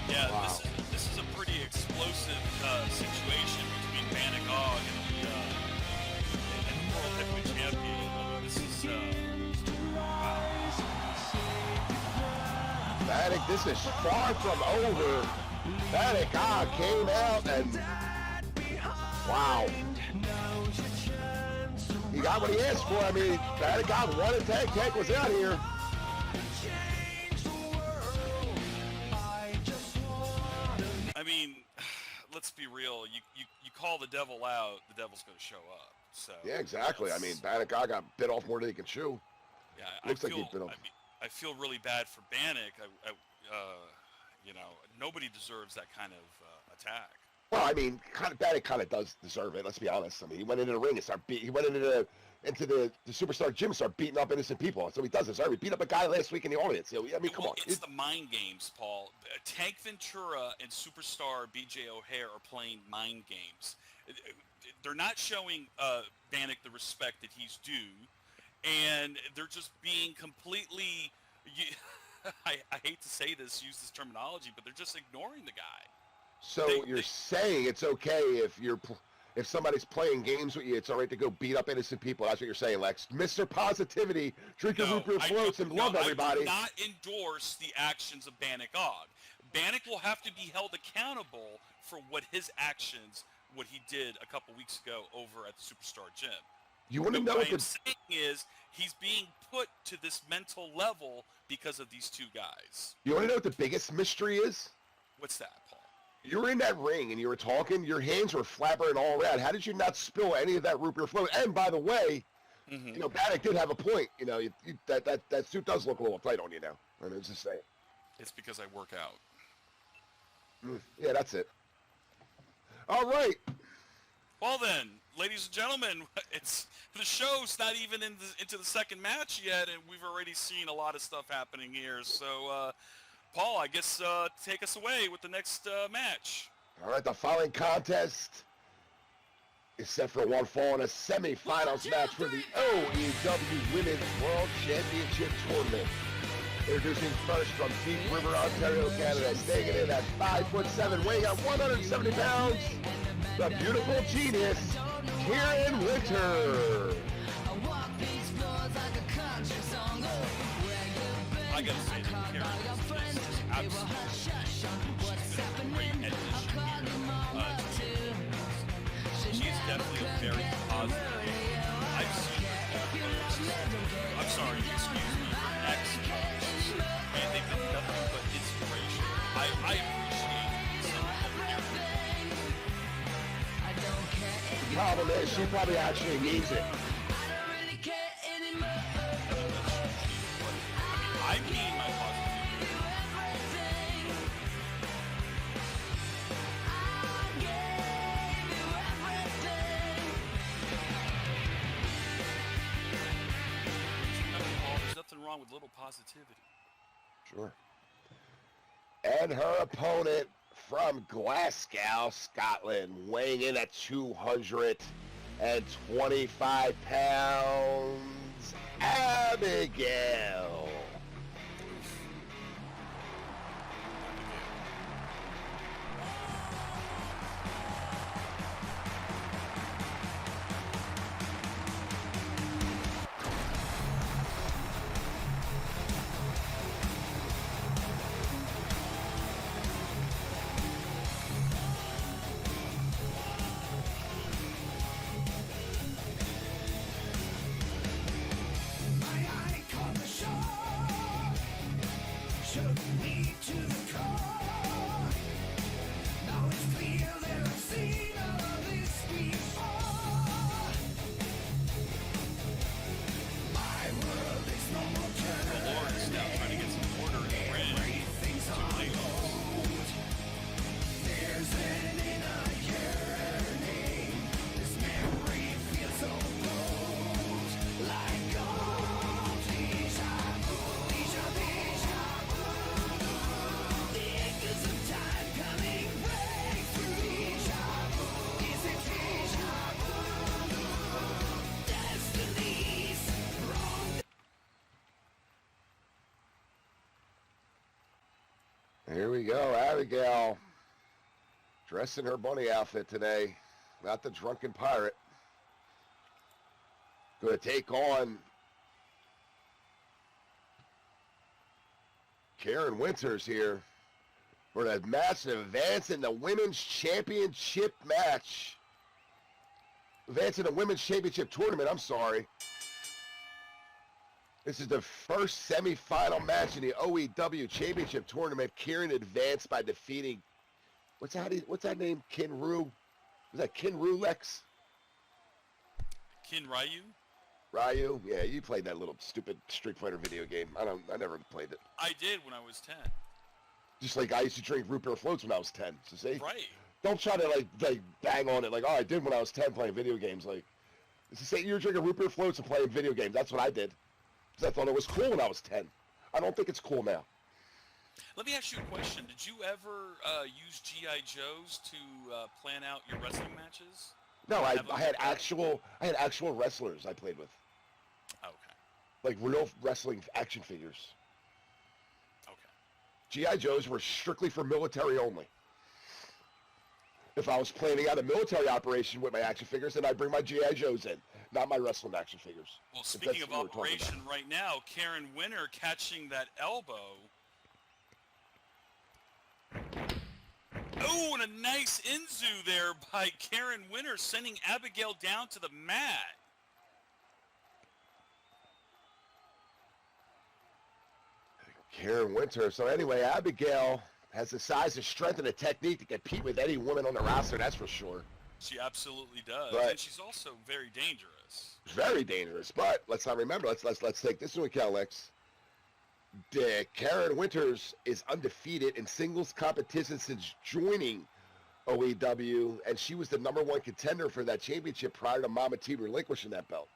Yeah, Wow. this is a pretty explosive situation between Bannock and the World Heavyweight Champion. I mean, this is Bannock, this is far from over. Bannock came out and wow. He got what he asked for. I mean, Bannock wanted Tank. Tank was out here. I mean, let's be real. You call the devil out, the devil's going to show up. So Yeah, exactly. I mean, Bannock got bit off more than he can chew. yeah, Looks like he's been off. I feel really bad for Bannock. You know, nobody deserves that kind of attack. Well, I mean, Bannock kind of does deserve it. Let's be honest. I mean, he went into the ring and he went into the Superstar gym and started beating up innocent people. So he does deserve it. He beat up a guy last week in the audience. You know, I mean, come on. It's the mind games, Paul. Tank Ventura and Superstar BJ O'Hare are playing mind games. They're not showing Bannock the respect that he's due, and they're just being completely. I hate to say this, use this terminology, but they're just ignoring the guy. So you're saying it's okay if somebody's playing games with you, it's all right to go beat up innocent people. That's what you're saying, Lex. Mr. Positivity, drink your root beer floats and love everybody. I do not endorse the actions of Bannock. Bannock will have to be held accountable for what his actions, what he did a couple weeks ago over at the Superstar gym. You want to know what what I'm saying is he's being put to this mental level because of these two guys. you want to know what the biggest mystery is? What's that, Paul? You were in that ring and you were talking. Your hands were flappering all around. How did you not spill any of that root beer float? And by the way, you know, Bannock did have a point. You know, that suit does look a little tight on you now. I mean, it's just saying. It's because I work out. Yeah, that's it. All right. Well then, ladies and gentlemen, the show's not even into the second match yet, and we've already seen a lot of stuff happening here. So, Paul, I guess take us away with the next match. All right, the following contest is set for one fall in a semifinals match for the OEW Women's World Championship Tournament. Introducing first from Deep River, Ontario, Canada, staying in at 5'7", weighing at 170 pounds, the beautiful genius, Kieran Winter. I gotta say this. absolutely. She's been a great addition here. She's definitely a very positive. I've seen her do posts. I'm sorry, excuse me, her X posts, and they've been nothing but inspiration. I appreciate some of them here. The problem is she probably actually needs it. I mean my positivity. There's nothing wrong with little positivity. Sure. And her opponent from Glasgow, Scotland, weighing in at 225 pounds, Abigail. The Lord is now trying to get some order in the ring. Too late. Here we go, Abigail. Dressed in her bunny outfit today. Not the drunken pirate. Going to take on Karen Winters here for that massive advance in the Women's Championship match. Advance in the Women's Championship tournament, I'm sorry. This is the first semifinal match in the OEW Championship tournament. Karen advanced by defeating, what's that name? Kinru? Was that Kinru, Lex? Kin Ryu? Ryu? Yeah, you played that little stupid Street Fighter video game. I never played it. I did when I was 10. Just like I used to drink root beer floats when I was 10. So see? Right. Don't try to like bang on it like, oh, I did when I was 10 playing video games. Like, it's the same, you were drinking root beer floats and playing video games. That's what I did. Because I thought it was cool when I was 10. I don't think it's cool now. Let me ask you a question. Did you ever use G.I. Joes to plan out your wrestling matches? No, I had actual wrestlers I played with. Okay. Like real wrestling action figures. Okay. G.I. Joes were strictly for military only. If I was planning out a military operation with my action figures, then I'd bring my G.I. Joes in, not my wrestling action figures. Well, If speaking that's of what we're talking operation right now, Karen Winter catching that elbow. Oh, and a nice Inzu there by Karen Winter, sending Abigail down to the mat. Karen Winter. So anyway, Abigail has the size, the strength, and the technique to compete with any woman on the roster, that's for sure. She absolutely does. But- and she's also very dangerous. Very dangerous. But let's not remember, let's take this into account, Lex. Karen Winters is undefeated in singles competition since joining OEW, and she was the #1 contender for that championship prior to Mama T relinquishing that belt.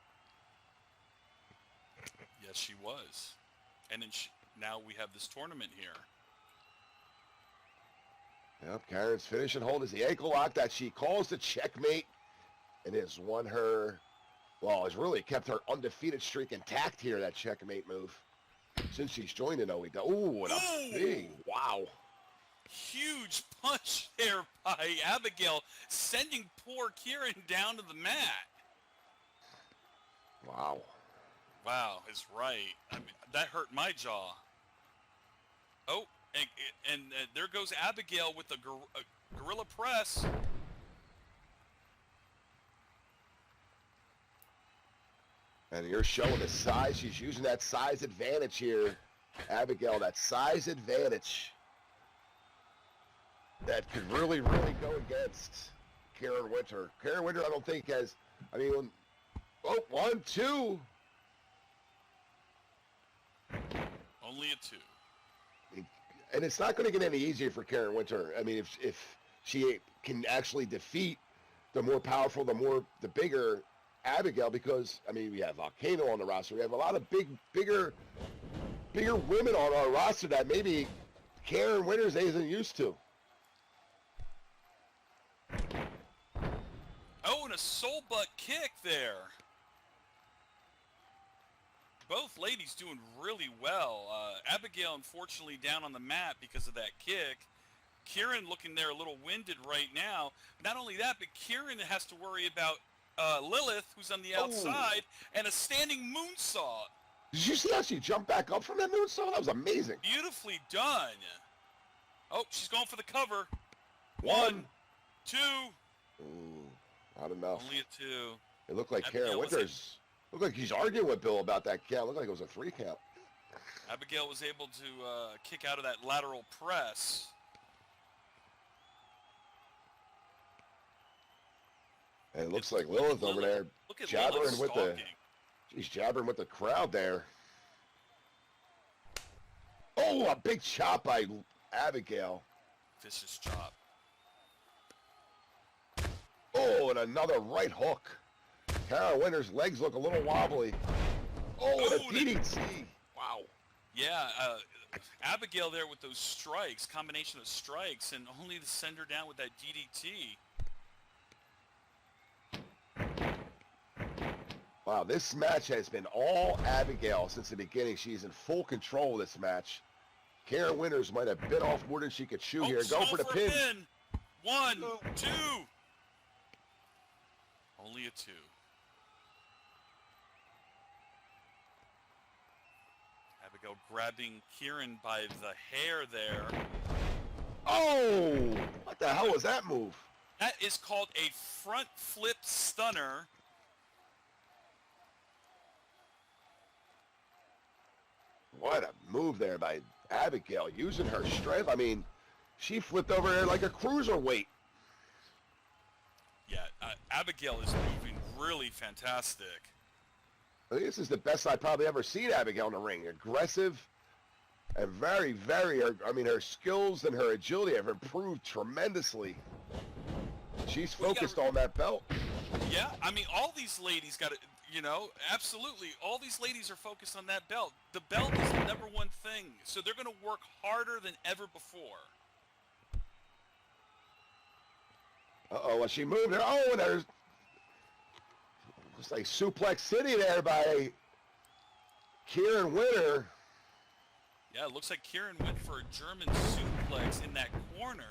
Yes, she was. And then now we have this tournament here. Yep, Karen's finishing hold is the ankle lock that she calls the checkmate, and has won her, well, has really kept her undefeated streak intact here, that checkmate move, since she's joined in OEW. Ooh, and a big, wow. Huge punch there by Abigail, sending poor Kieran down to the mat. Wow. Wow, is right. I mean, that hurt my jaw. Oh, And there goes Abigail with a gorilla press. And you're showing the size. She's using that size advantage here. Abigail, that size advantage that could really, really go against Karen Winter. Karen Winter, I don't think has, I mean, oh, 1, 2. Only a 2. And it's not going to get any easier for Karen Winter. I mean, if she can actually defeat the more powerful, the bigger Abigail, because, I mean, we have Volcano on the roster. We have a lot of bigger women on our roster that maybe Karen Winters isn't used to. Oh, and a soul butt kick there. Both ladies doing really well. Abigail, unfortunately, down on the mat because of that kick. Kieran looking there a little winded right now. Not only that, but Kieran has to worry about Lilith, who's on the outside, and a standing moonsault. Did you see how she jumped back up from that moonsault? That was amazing. Beautifully done. Oh, she's going for the cover. 1, 2. Ooh, not enough. Only a 2. It looked like Abigail Karen Winters. Looked like he's arguing with Bill about that count. Looked like it was a 3 count. Abigail was able to kick out of that lateral press. And it looks like Lilith over there Look at jabbering Lilith with stalking. she's jabbering with the crowd there. Oh, a big chop by Abigail. Vicious chop. Oh, and another right hook. Karen Winters' legs look a little wobbly. Oh, and a DDT. Wow. Yeah, Abigail there with those strikes, combination of strikes, and only to send her down with that DDT. Wow, this match has been all Abigail since the beginning. She's in full control of this match. Karen Winters might have bit off more than she could chew here. Go for the pin. 1, 2. Only a 2. Abigail grabbing Kieran by the hair there. Oh, what the hell was that move? That is called a front flip stunner. What a move there by Abigail, using her strength. I mean, she flipped over there like a cruiserweight. Yeah, Abigail is moving really fantastic. I think this is the best I've probably ever seen Abigail in the ring. Aggressive and very, very, I mean, her skills and her agility have improved tremendously. She's focused on that belt. Yeah, I mean, all these ladies got to, you know, absolutely. All these ladies are focused on that belt. The belt is the number one thing. So they're going to work harder than ever before. Uh-oh, well, she moved her. Oh, and there's just like Suplex City there by Kieran Winter. Yeah, it looks like Kieran went for a German suplex in that corner.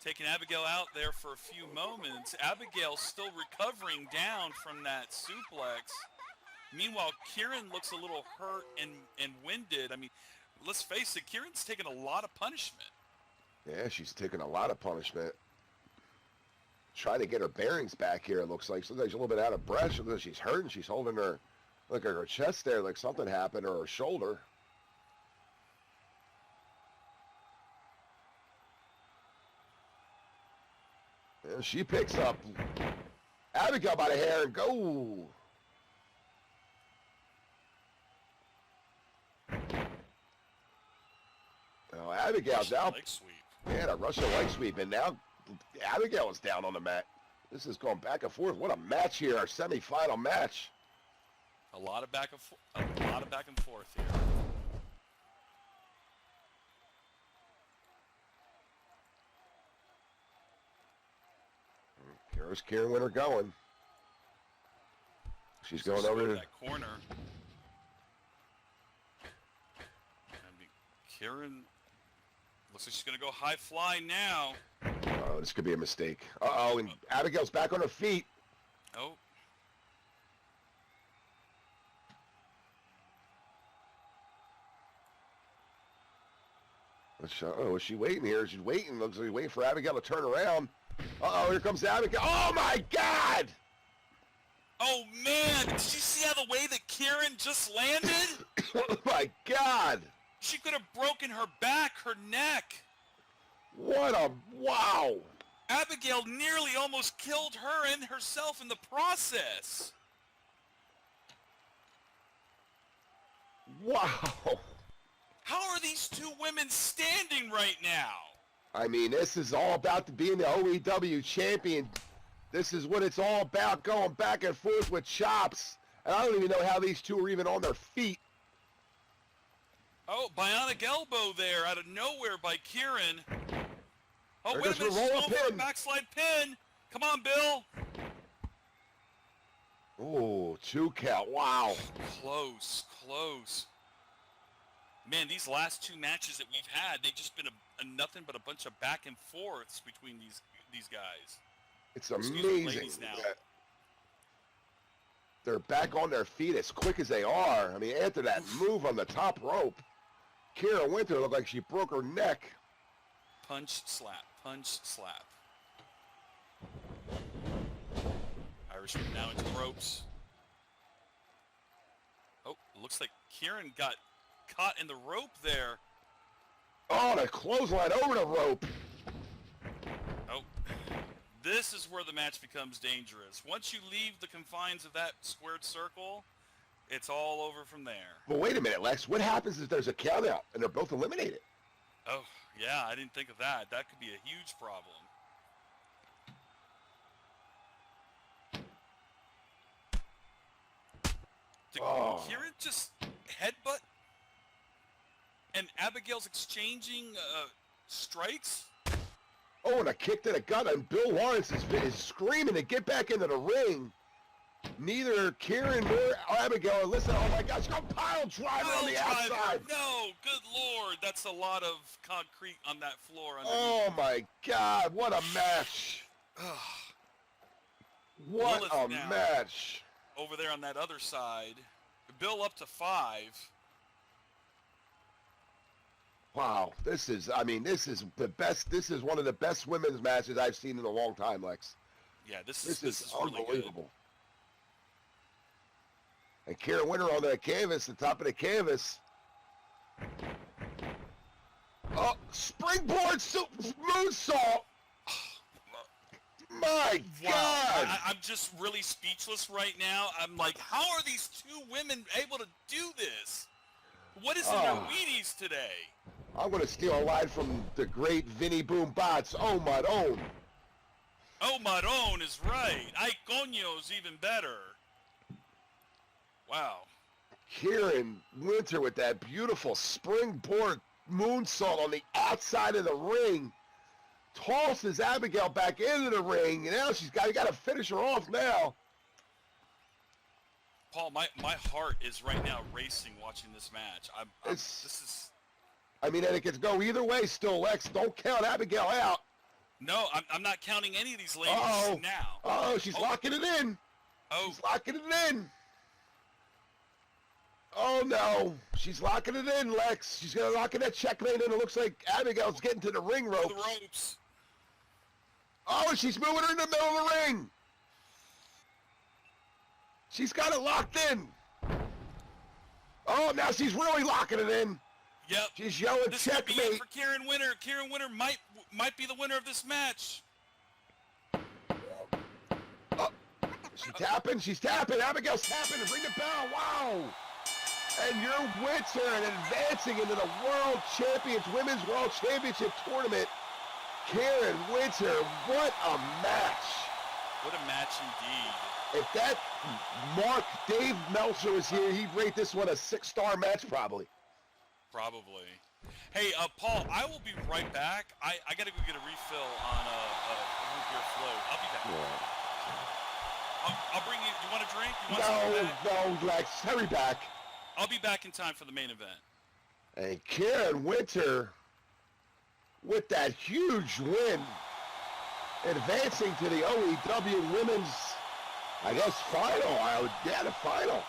Taking Abigail out there for a few moments. Abigail still recovering down from that suplex. Meanwhile, Kieran looks a little hurt and winded. I mean, let's face it, Kieran's taking a lot of punishment. Yeah, she's taking a lot of punishment. Trying to get her bearings back here, it looks like. She's a little bit out of breath. She looks like she's hurting. She's holding her, look at her chest there, like something happened, or her shoulder. And she picks up Abigail by the hair and go. Oh, Abigail's Russian out. leg sweep. Yeah, a Russian leg sweep, and now Abigail is down on the mat. This is going back and forth. What a match here, our semifinal match. A lot of back and forth here. Here's Kieran Winter going. She's going So over to that corner. I mean, Kieran looks like she's going to go high fly now. Oh, this could be a mistake. Uh-oh, and Abigail's back on her feet. Oh. Was she waiting here? She's waiting. Looks like she's waiting for Abigail to turn around. Uh-oh, here comes Abigail. Oh, my God! Oh, man. Did you see how the way that Kieran just landed? Oh, my God! She could have broken her back, her neck. What a... Wow! Abigail nearly almost killed her and herself in the process. Wow! How are these two women standing right now? I mean, this is all about being the OEW champion. This is what it's all about, going back and forth with chops. And I don't even know how these two are even on their feet. Oh, bionic elbow there out of nowhere by Kieran. Oh, There wait a goes minute, the she's roll going for a pin. backslide pin. Come on, Bill. Oh, 2 count. Wow. Close, close. Man, these last two matches that we've had, they've just been a nothing but a bunch of back and forths between these guys. It's Excuse me, amazing ladies now. that they're back on their feet as quick as they are. I mean, after that move on the top rope, Kira Winter looked like she broke her neck. Punch, slap, punch, slap. Irish whip now into the ropes. Oh, looks like Kieran got caught in the rope there. Oh, the clothesline over the rope. Oh, this is where the match becomes dangerous. Once you leave the confines of that squared circle, it's all over from there. But wait a minute, Lex. What happens if there's a count out and they're both eliminated? Oh, yeah, I didn't think of that. That could be a huge problem. Did Kieran just headbutt? And Abigail's exchanging strikes? Oh, and a kick to the gut, and Bill Lawrence is screaming to get back into the ring. Neither Kieran nor Abigail are listening. Oh my gosh, she's got pile driver on the outside. No, good Lord. That's a lot of concrete on that floor. Oh my God, what a match. What Lilith a now. match. Over there on that other side. Bill up to 5. Wow, this is the best. This is one of the best women's matches I've seen in a long time, Lex. Yeah, this This is is really good. unbelievable. And Kara Winter on the canvas, the top of the canvas. Oh, springboard moonsault. My Wow, God. I'm just really speechless right now. I'm like, how are these two women able to do this? What is in their weenies today? I'm going to steal a line from the great Vinny Boom Bots. Oh, my own. Oh, Maron is right. Ay, coño's even better. Wow. Kieran Winter with that beautiful springboard moonsault on the outside of the ring. Tosses Abigail back into the ring, and now she's got to finish her off now. Paul, my heart is right now racing watching this match. I mean, and it could go either way still, Lex. Don't count Abigail out. No, I'm not counting any of these ladies now. Oh, she's locking it in. Oh, She's locking it in. Oh, no. She's locking it in, Lex. She's going to lock in that checkmate, and it looks like Abigail's getting to the ring ropes. the ropes. Oh, she's moving her in the middle of the ring. She's got it locked in. Oh, now she's really locking it in. Yep. She's yelling This could be it checkmate. for Kieran Winter. Kieran Winter might be the winner of this match. She's tapping. Abigail's tapping to ring the bell. Wow. And your Winter and advancing into the Women's World Championship Tournament. Kieran Winter, what a match. What a match indeed. If that Dave Meltzer was here, he'd rate this one a 6-star match probably. Probably. Hey, Paul, I will be right back. I got to go get a refill on a root beer float. I'll be back. I'll bring you. You want a drink? You want something back? No, Lex, hurry back. I'll be back in time for the main event. And Kieran Winter with that huge win, advancing to the OEW Women's, I guess, final. The final.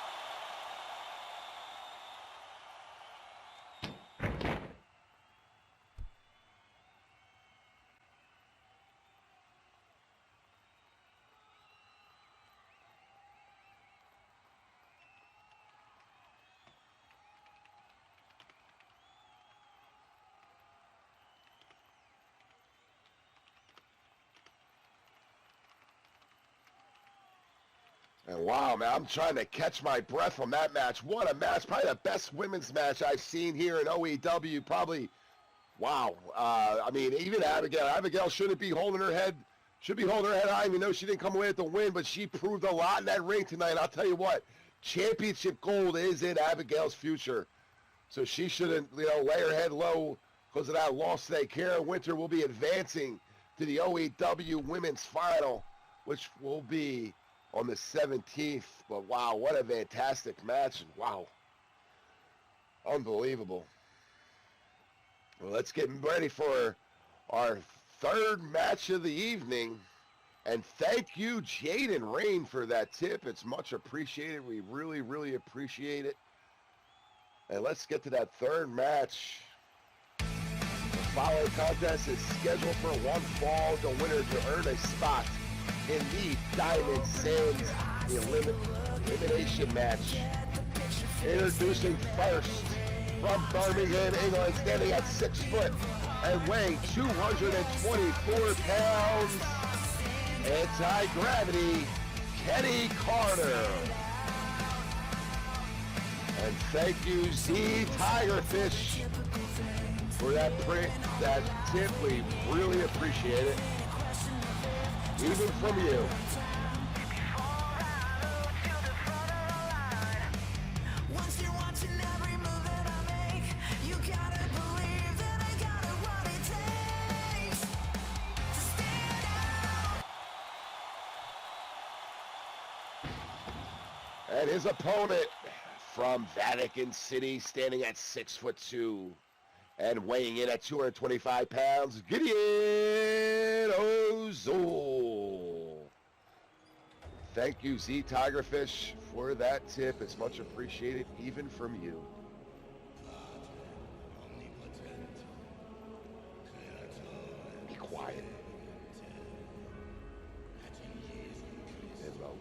And wow, man, I'm trying to catch my breath from that match. What a match. Probably the best women's match I've seen here in OEW. Probably, wow. I mean, even Abigail shouldn't be holding her head. Should be holding her head high, even though she didn't come away with the win, but she proved a lot in that ring tonight. I'll tell you what, championship gold is in Abigail's future. So she shouldn't, lay her head low because of that loss today. Kara Winter will be advancing to the OEW Women's Final, which will be on the 17th. But wow, what a fantastic match. Wow. Unbelievable. Well, let's get ready for our third match of the evening. And thank you, Jaden Rain, for that tip. It's much appreciated. We really, really appreciate it. And let's get to that third match. The following contest is scheduled for one fall. The winner to earn a spot in the Diamond Sands elimination match. Introducing first from Birmingham, England, standing at 6 foot and weighing 224 pounds, anti-gravity, Kenny Carter. And thank you, Z Tigerfish, for that tip. We really appreciate it. Even from you. And his opponent from Vatican City, standing at 6'2" and weighing in at 225 pounds, Gideon Ozul. Thank you, Z Tigerfish, for that tip. It's much appreciated, even from you. Be quiet. Hello.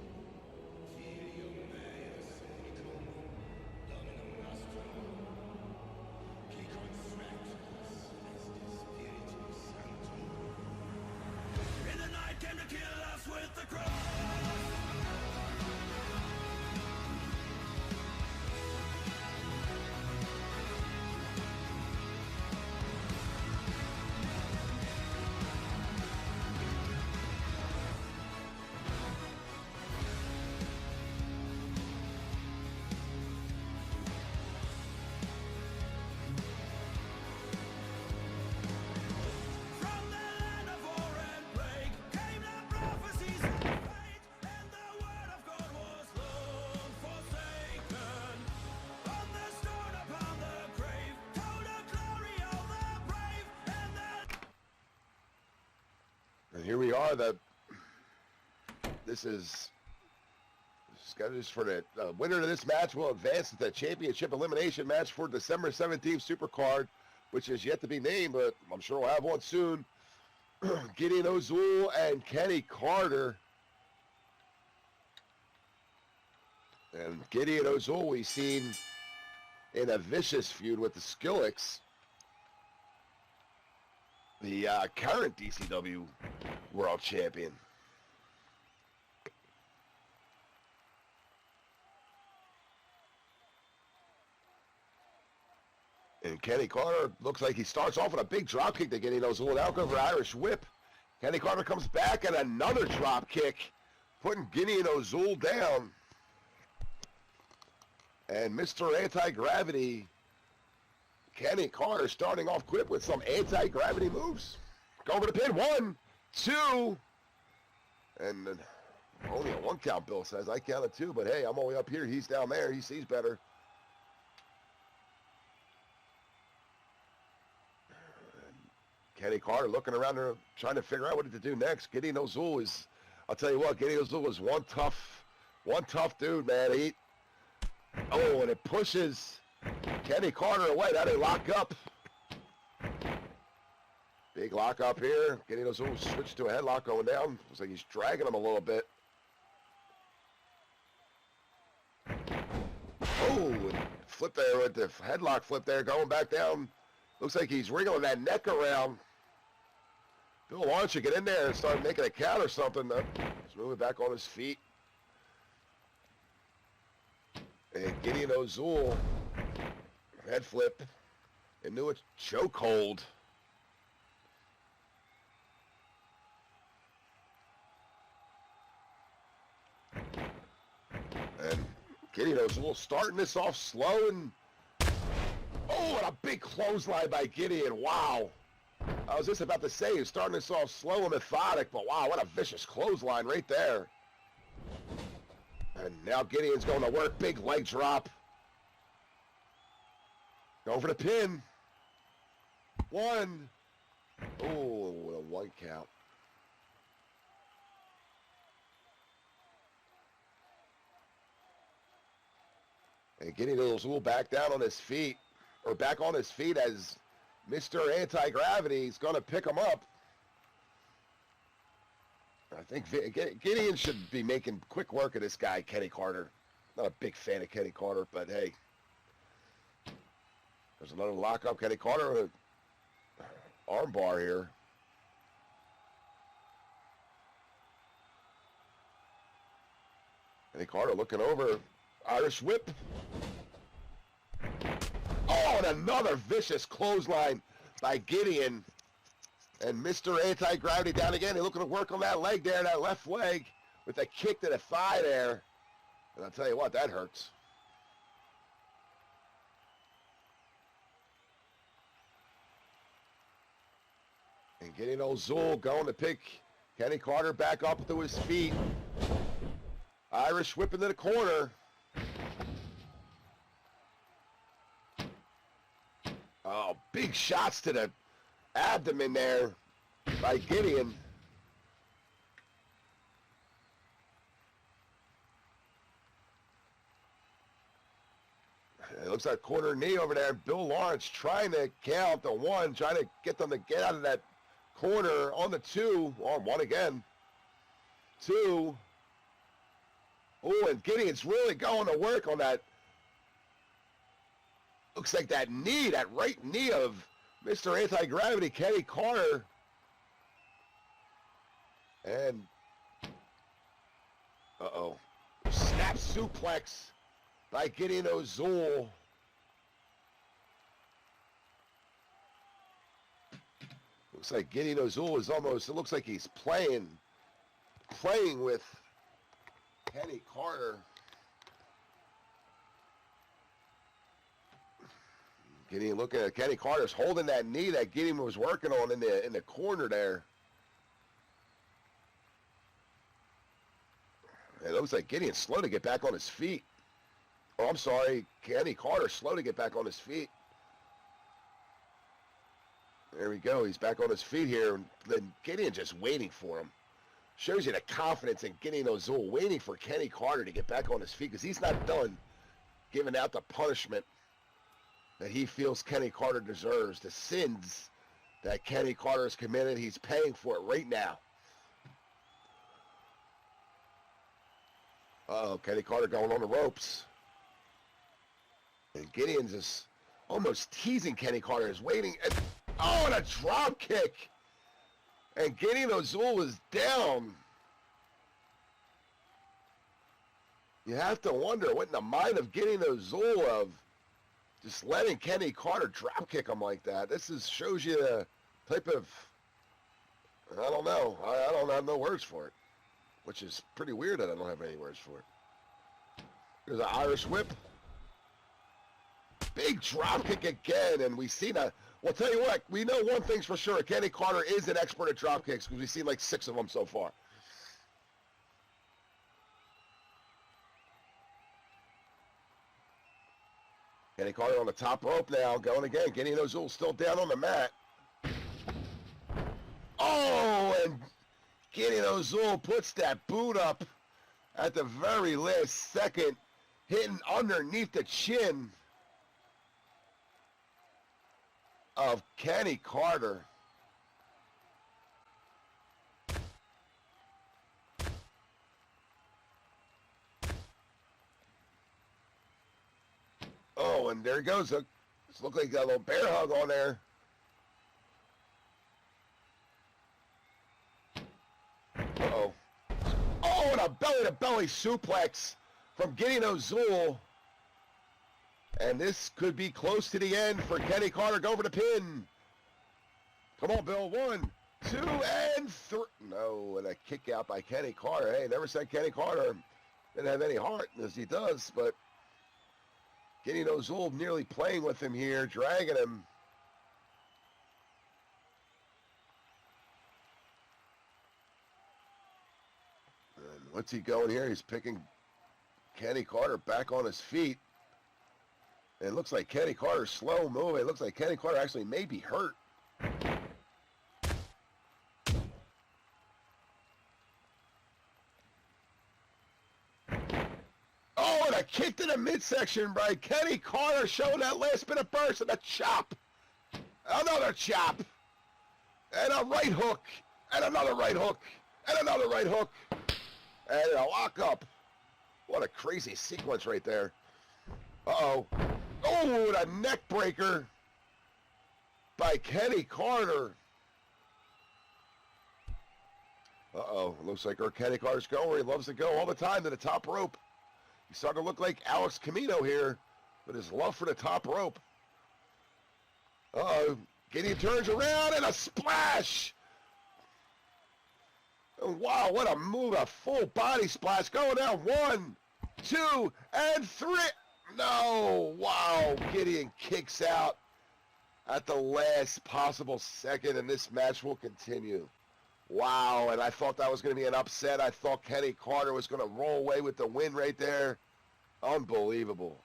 Here we are. This is scheduled for the winner of this match will advance to the championship elimination match for December 17th Supercard, which is yet to be named, but I'm sure we'll have one soon. Gideon Ozul and Kenny Carter. And Gideon Ozul we've seen in a vicious feud with the Skillix, the current DCW World Champion. And Kenny Carter looks like he starts off with a big drop kick to Gideon Ozul. Now goes for Irish whip. Kenny Carter comes back and another drop kick, putting Gideon Ozul down. And Mr. Anti-Gravity, Kenny Carter, starting off quick with some anti-gravity moves. Go over the pin. 1, 2. And only a 1 count, Bill says. I counted 2, but hey, I'm only up here. He's down there. He sees better. Kenny Carter looking around there, trying to figure out what to do next. Gideon Ozul is, I'll tell you what, Gideon Ozul is one tough dude, man. And it pushes Kenny Carter away. Now they lock up. Big lock up here. Gideon Ozul switched to a headlock going down. Looks like he's dragging him a little bit. Oh, flip there with the headlock flip there, going back down. Looks like he's wriggling that neck around. Bill, why don't you get in there and start making a count or something? He's moving back on his feet. And Gideon Ozul, head flip into a chokehold. And Gideon Ozul starting this off slow and oh, and a big clothesline by Gideon. Wow. I was just about to say, he's starting this off slow and methodic, but wow, what a vicious clothesline right there. And now Gideon's going to work. Big leg drop. Going for the pin. One. Oh, a 1 count. And Gideon Ozul back down on his feet, or back on his feet as Mr. Anti-Gravity is going to pick him up. I think Gideon should be making quick work of this guy, Kenny Carter. Not a big fan of Kenny Carter, but hey. There's another lockup. Kenny Carter with an arm bar here. Kenny Carter looking over. Irish whip. Oh, and another vicious clothesline by Gideon. And Mr. Anti-Gravity down again. He's looking to work on that leg there, that left leg, with a kick to the thigh there. And I'll tell you what, that hurts. And Gideon Ozul going to pick Kenny Carter back up to his feet. Irish whip into the corner. Oh, big shots to the abdomen there by Gideon. It looks like corner knee over there. Bill Lawrence trying to count the 1, trying to get them to get out of that corner on the 2. On 1 again. 2. Oh, and Gideon's really going to work on that. Looks like that knee, that right knee of Mr. Anti-Gravity, Kenny Carter. And, uh-oh. Snap suplex by Gideon Ozul. Looks like Gideon Ozul is almost, it looks like he's playing with Kenny Carter. Gideon looking at Kenny Carter's holding that knee that Gideon was working on in the corner there. It looks like Gideon's slow to get back on his feet. Oh, I'm sorry. Kenny Carter's slow to get back on his feet. There we go. He's back on his feet here. Then Gideon just waiting for him. Shows you the confidence in Gideon Ozul, waiting for Kenny Carter to get back on his feet because he's not done giving out the punishment that he feels Kenny Carter deserves. The sins that Kenny Carter has committed, he's paying for it right now. Uh-oh, Kenny Carter going on the ropes. And Gideon's just almost teasing Kenny Carter. Is waiting. And, oh, and a drop kick. And Gideon Ozul is down. You have to wonder what in the mind of Gideon Ozul of just letting Kenny Carter drop kick him like that. This shows you the type of, I don't know. I don't have no words for it, which is pretty weird that I don't have any words for it. There's an Irish whip. Big drop kick again, and we see that. Well, tell you what, we know one thing's for sure. Kenny Carter is an expert at drop kicks because we've seen like 6 of them so far. Kenny Carter on the top rope now, going again. Gideon Ozul still down on the mat. Oh, and Gideon Ozul puts that boot up at the very last second, hitting underneath the chin of Kenny Carter. Oh, and there he goes. This looks like a little bear hug on there. Uh-oh. Oh, and a belly-to-belly suplex from Gideon Ozul. And this could be close to the end for Kenny Carter. Go for the pin. Come on, Bill. 1, 2, and 3. No, and a kick out by Kenny Carter. Hey, never said Kenny Carter didn't have any heart, as he does, but Gideon O'Zool nearly playing with him here, dragging him. And what's he going here? He's picking Kenny Carter back on his feet. And it looks like Kenny Carter's slow moving. It looks like Kenny Carter actually may be hurt. Oh, and a kick to the midsection by Kenny Carter, showing that last bit of burst, and a chop. Another chop. And a right hook. And another right hook. And another right hook. And a lockup. What a crazy sequence right there. Uh-oh. Oh, and a neck breaker by Kenny Carter. Uh-oh. Looks like our Kenny Carter's going where he loves to go all the time, to the top rope. He's starting to look like Alex Camino here with his love for the top rope. Uh-oh. Gideon turns around and a splash. And wow, what a move. A full body splash going down. 1, 2, and 3. No. Wow. Gideon kicks out at the last possible second, and this match will continue. Wow, and I thought that was going to be an upset. I thought Kenny Carter was going to roll away with the win right there. Unbelievable.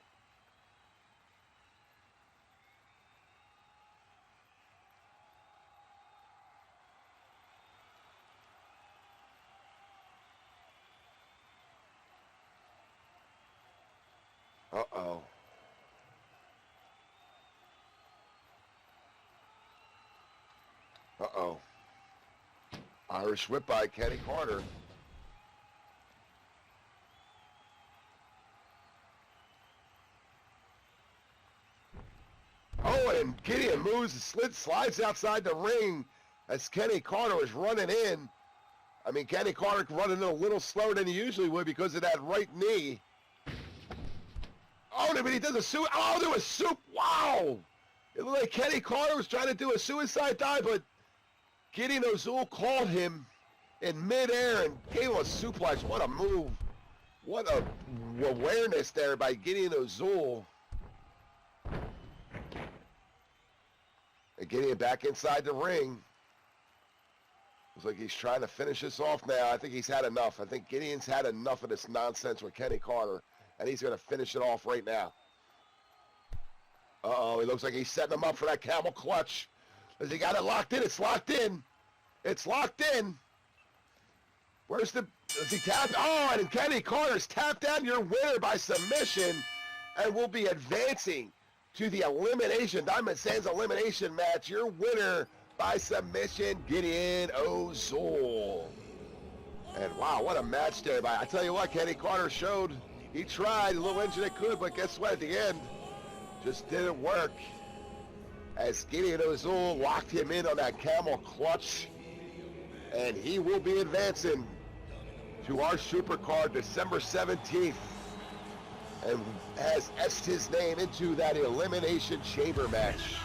Uh-oh. Uh-oh. Irish whip by Kenny Carter. Oh, and Gideon moves, slides outside the ring as Kenny Carter is running in. I mean, Kenny Carter running in a little slower than he usually would because of that right knee. Oh, but he does a there was soup. Wow. It looked like Kenny Carter was trying to do a suicide dive, but Gideon O'Zool caught him in midair and gave him a suplex. What a move. What a awareness there by Gideon O'Zool. And Gideon back inside the ring. Looks like he's trying to finish this off now. I think he's had enough. I think Gideon's had enough of this nonsense with Kenny Carter, and he's going to finish it off right now. Uh-oh, it looks like he's setting him up for that camel clutch. Has he got it locked in? It's locked in. It's locked in. Where's the... Does he tap? Oh, and Kenny Carter's tapped down. Your winner by submission, and will be advancing to the elimination, Diamond Sands elimination match. Your winner by submission, Gideon O'Zool. And wow, what a match there. I tell you what, Kenny Carter showed he tried a little engine it could, but guess what? At the end, just didn't work. As Gideon O'Zool locked him in on that camel clutch. And he will be advancing to our supercard December 17th. And has etched his name into that Elimination Chamber match.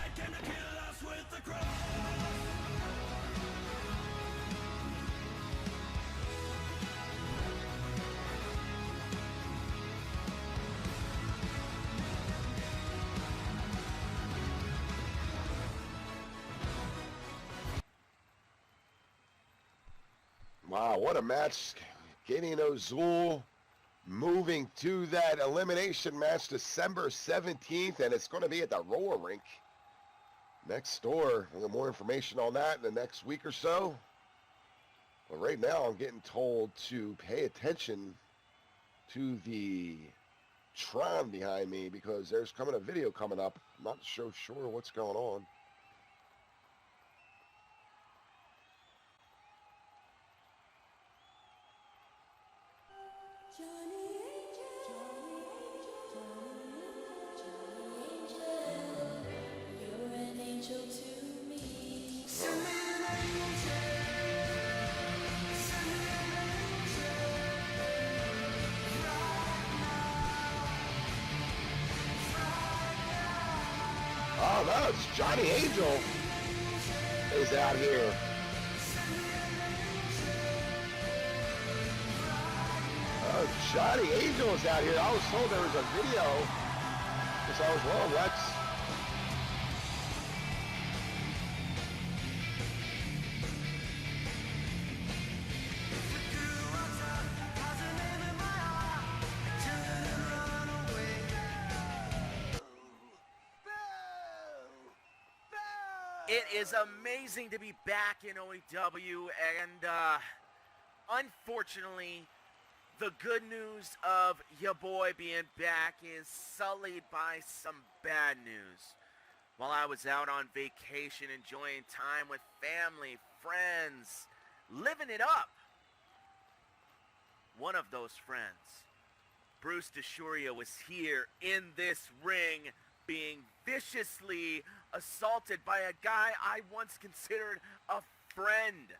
Wow, what a match. Gideon O'Zool moving to that elimination match December 17th, and it's going to be at the roller rink next door. We'll get more information on that in the next week or so. But right now I'm getting told to pay attention to the Tron behind me because there's coming a video coming up. I'm not so sure what's going on. Oh, it's Johnny Angel is out here. Oh, Johnny Angel is out here. I was told there was a video. Guess I was wrong, Lex. It is amazing to be back in OEW, and unfortunately, the good news of your boy being back is sullied by some bad news. While I was out on vacation enjoying time with family, friends, living it up, one of those friends, Bruce DeShuria, was here in this ring being viciously assaulted by a guy I once considered a friend.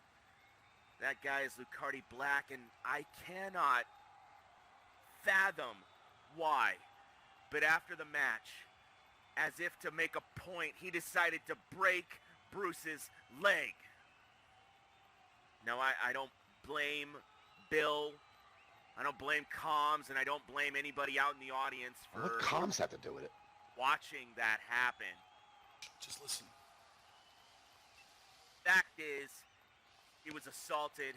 That guy is Lucardi Black, and I cannot fathom why. But after the match, as if to make a point, he decided to break Bruce's leg. Now, I don't blame Bill, I don't blame comms, and I don't blame anybody out in the audience for What comms have to do with it? watching that happen. Just listen. Fact is, he was assaulted,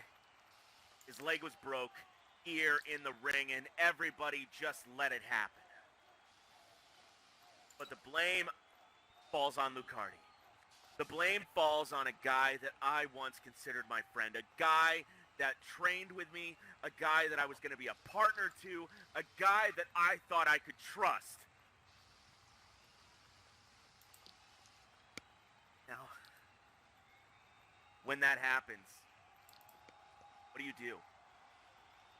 his leg was broke, here in the ring, and everybody just let it happen. But the blame falls on Lucardi. The blame falls on a guy that I once considered my friend, a guy that trained with me, a guy that I was going to be a partner to, a guy that I thought I could trust. Now, when that happens, what do?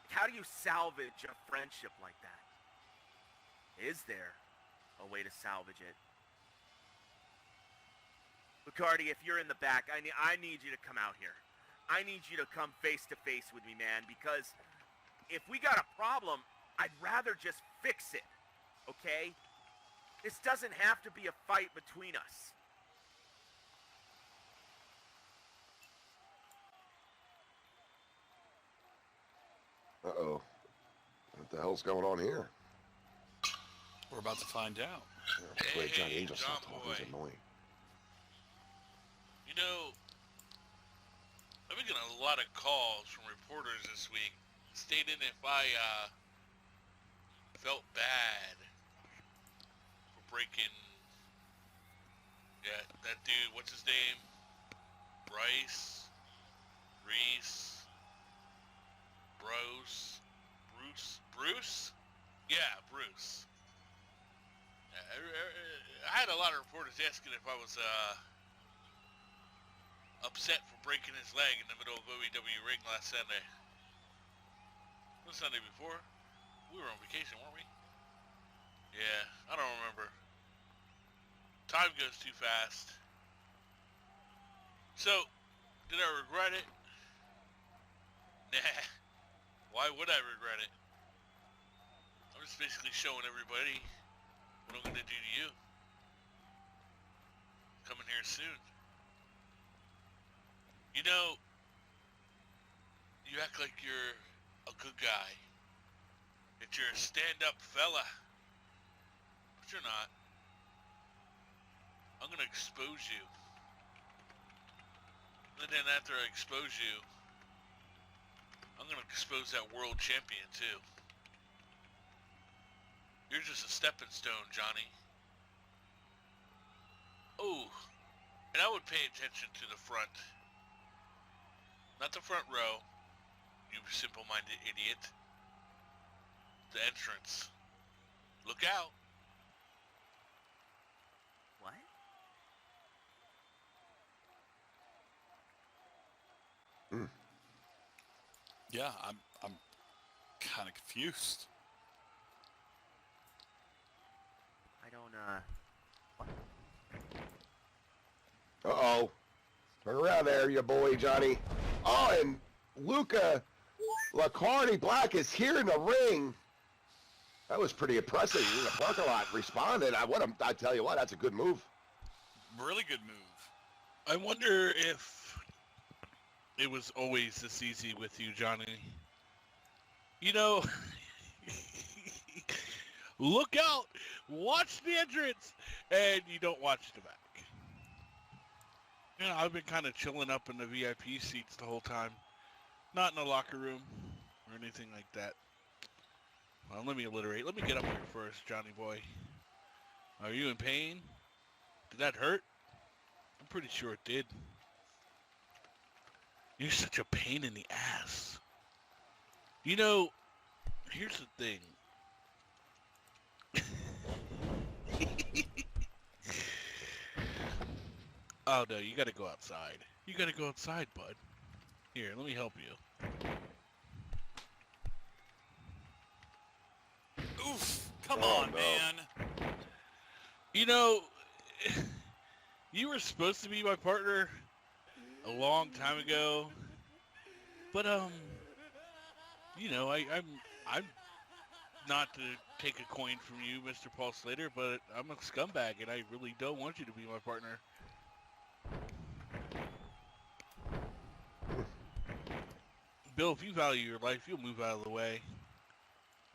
How do you salvage a friendship like that? Is there a way to salvage it? Lucardi, if you're in the back, I need you to come out here. I need you to come face to face with me, man, because if we got a problem, I'd rather just fix it, okay? This doesn't have to be a fight between us. Uh-oh. What the hell's going on here? We're about to find out. Yeah, wait, Johnny Angel's John not talking. He's Boy. annoying. You know, I've been getting a lot of calls from reporters this week stating if I felt bad for breaking, that dude, what's his name? Reese? Bruce? Yeah, Bruce. I had a lot of reporters asking if I was upset for breaking his leg in the middle of OEW ring last Sunday. The Sunday before? We were on vacation, weren't we? Yeah, I don't remember. Time goes too fast. So, did I regret it? Nah. Why would I regret it? I'm just basically showing everybody what I'm gonna do to you. Coming here soon. You know, you act like you're a good guy. That you're a stand-up fella. But you're not. I'm gonna expose you. And then after I expose you, I'm gonna expose that world champion too. You're just a stepping stone, Johnny. Oh, and I would pay attention to the front. Not the front row, you simple-minded idiot. The entrance. Look out. What? Yeah, I'm kind of confused. I don't, Uh-oh. Turn around there, your boy, Johnny. Oh, and Lucardi Black is here in the ring. That was pretty impressive. In the parking lot responded. I tell you what, that's a good move. Really good move. I wonder if it was always this easy with you, Johnny. You know, look out, watch the entrance, and you don't watch the back. You know, I've been kind of chilling up in the VIP seats the whole time. Not in the locker room or anything like that. Well, let me alliterate. Let me get up here first, Johnny boy. Are you in pain? Did that hurt? I'm pretty sure it did. You're such a pain in the ass. You know, here's the thing. Oh, no, you gotta go outside. You gotta go outside, bud. Here, let me help you. Oof! Come Oh, on, no. man. You know, you were supposed to be my partner a long time ago, but you know, I'm not to take a coin from you, Mr. Paul Slater, but I'm a scumbag, and I really don't want you to be my partner. Bill, if you value your life, you'll move out of the way.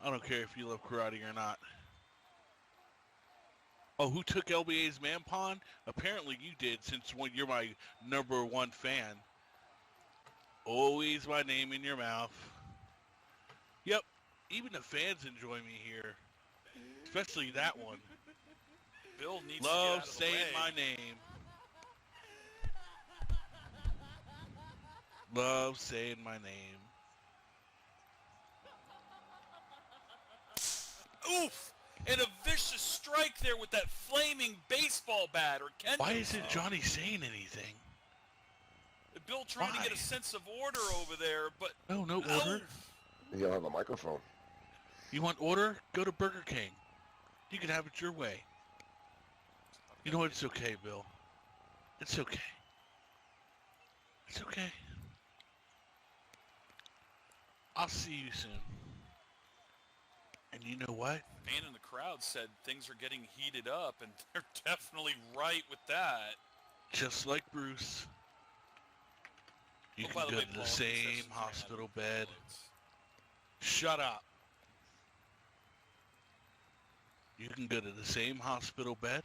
I don't care if you love karate or not. Oh, who took LBA's man pawn? Apparently you did, since you're my #1 fan. Always my name in your mouth. Yep, even the fans enjoy me here. Especially that one. Bill needs Love to get out of the saying way. my name. Love saying my name. Oof! And a vicious strike there with that flaming baseball bat or kendo. Why isn't Johnny saying anything? Bill trying to Why? get a sense of order over there, but No order. You don't have a microphone. You want order? Go to Burger King. You can have it your way. You know what? It's okay, Bill. It's okay. It's okay. I'll see you soon. And you know what? man in the crowd said things are getting heated up, and they're definitely right with that. Just like Bruce. You Oh, by can the go way, to the Paul, same concessions are hospital having bed. floods. Shut up. You can go to the same hospital bed,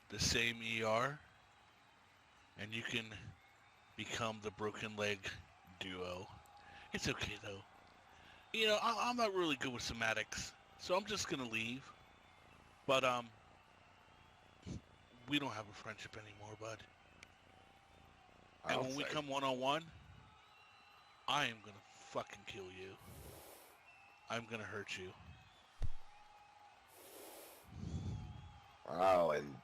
the same ER, and you can become the broken leg duo. It's okay though. You know, I'm not really good with somatics, so I'm just gonna leave. But we don't have a friendship anymore, bud. And when we come one-on-one, I am gonna fucking kill you. I'm gonna hurt you. Wow, and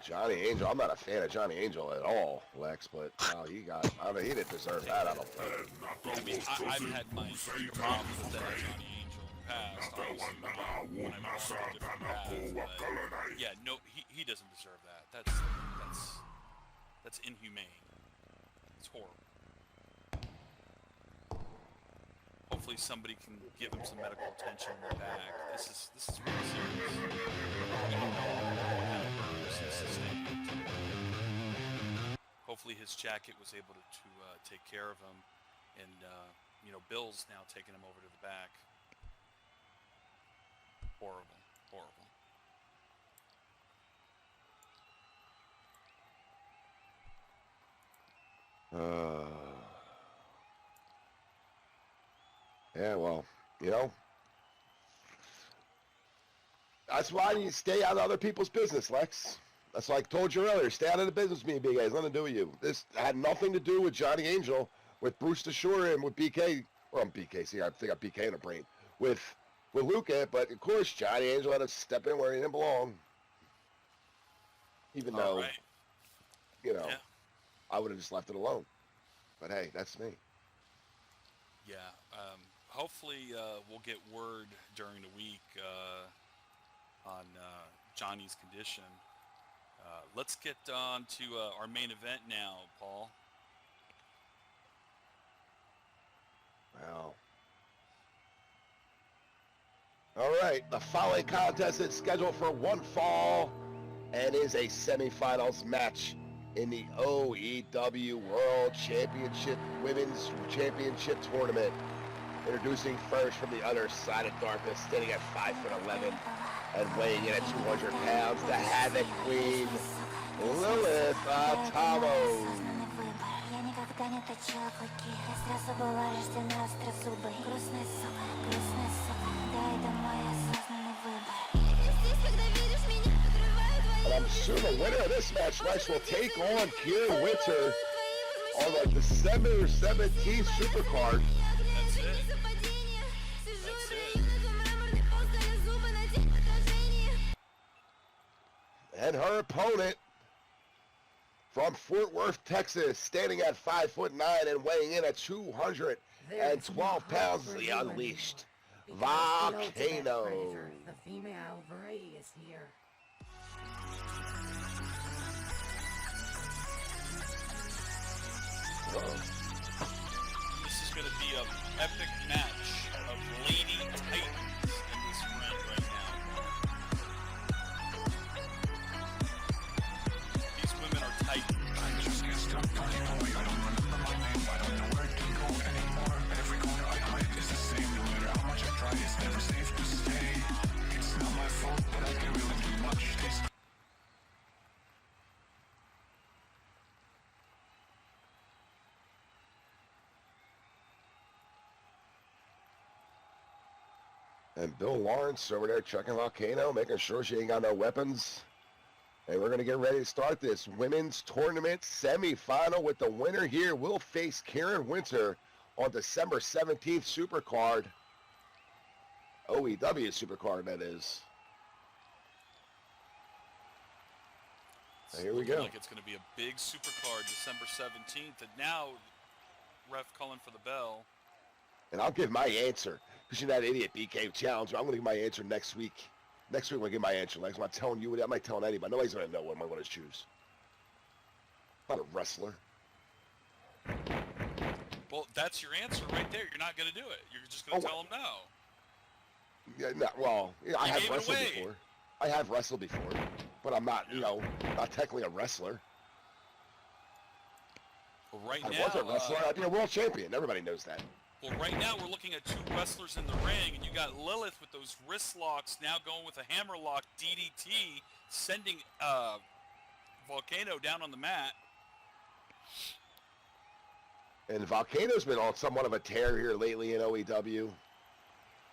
Johnny Angel, I'm not a fan of Johnny Angel at all, Lex, but wow, I mean, he didn't deserve that, I don't think. I mean, I've had my problems with that Johnny Angel in the past, obviously, when I went on a different path, but yeah, no, he doesn't deserve that. That's inhumane. It's horrible. Hopefully somebody can give him some medical attention in the back. This is really serious. We don't know what kind of burns he sustained. Hopefully his jacket was able to take care of him, and you know, Bill's now taking him over to the back. Horrible, horrible. Yeah, well, you know, that's why you stay out of other people's business, Lex. That's like I told you earlier. Stay out of the business with me, big guy. It's nothing to do with you. This had nothing to do with Johnny Angel, with Bruce DeShore, and with BK. Well, I'm BK. See, I think I'm BK in the brain. With Luca, but of course, Johnny Angel had to step in where he didn't belong. Even though, Right. you know, Yeah. I would have just left it alone. But hey, that's me. Yeah. Hopefully we'll get word during the week on Johnny's condition. Let's get on to our main event now, Paul. Wow. All right, the following contest is scheduled for one fall and is a semifinals match in the OEW World Championship Women's Championship Tournament. Introducing first from the other side of darkness, standing at 5'11" and weighing in at 200 pounds, the Havoc Queen, Lilith Atamo. Я никогда не точила клыки. Я сразу была рождена острозубой. Грустный сука, да, это мой осознанный выбор. Здесь, когда видишь меня, подрываю твои... And I'm sure the winner of this match next will take on Kieran Winter on the December 17th Supercard. That's it. And her opponent from Fort Worth, Texas, standing at 5'9" and weighing in at 212 pounds, the Unleashed Volcano. The female variety is here. This is going to be an epic match of Lady Titans in this ring right now. These women are Titans. And Bill Lawrence over there checking Volcano, making sure she ain't got no weapons. And we're going to get ready to start this women's tournament semifinal with the winner here will face Kieran Winter on December 17th Supercard. OEW Supercard, that is. So here we Looking go. like it's going to be a big Supercard December 17th. And now, ref calling for the bell. And I'll give my answer. Because you're that idiot BK challenge. I'm going to give my answer next week. Next week I'm going to give my answer. Lex. I'm not telling you. I'm not telling anybody. Nobody's going to know what I'm going to choose. I'm not a wrestler. Well, that's your answer right there. You're not going to do it. You're just going to tell them no. Yeah, no, well, yeah, I You have gave it wrestled away. before. I have wrestled before. But I'm not, not technically a wrestler. Well, right I now, was a wrestler. I'd be a world champion. Everybody knows that. well, right now we're looking at two wrestlers in the ring, and you got Lilith with those wrist locks, now going with a hammerlock DDT, sending Volcano down on the mat. And Volcano's been on somewhat of a tear here lately in OEW.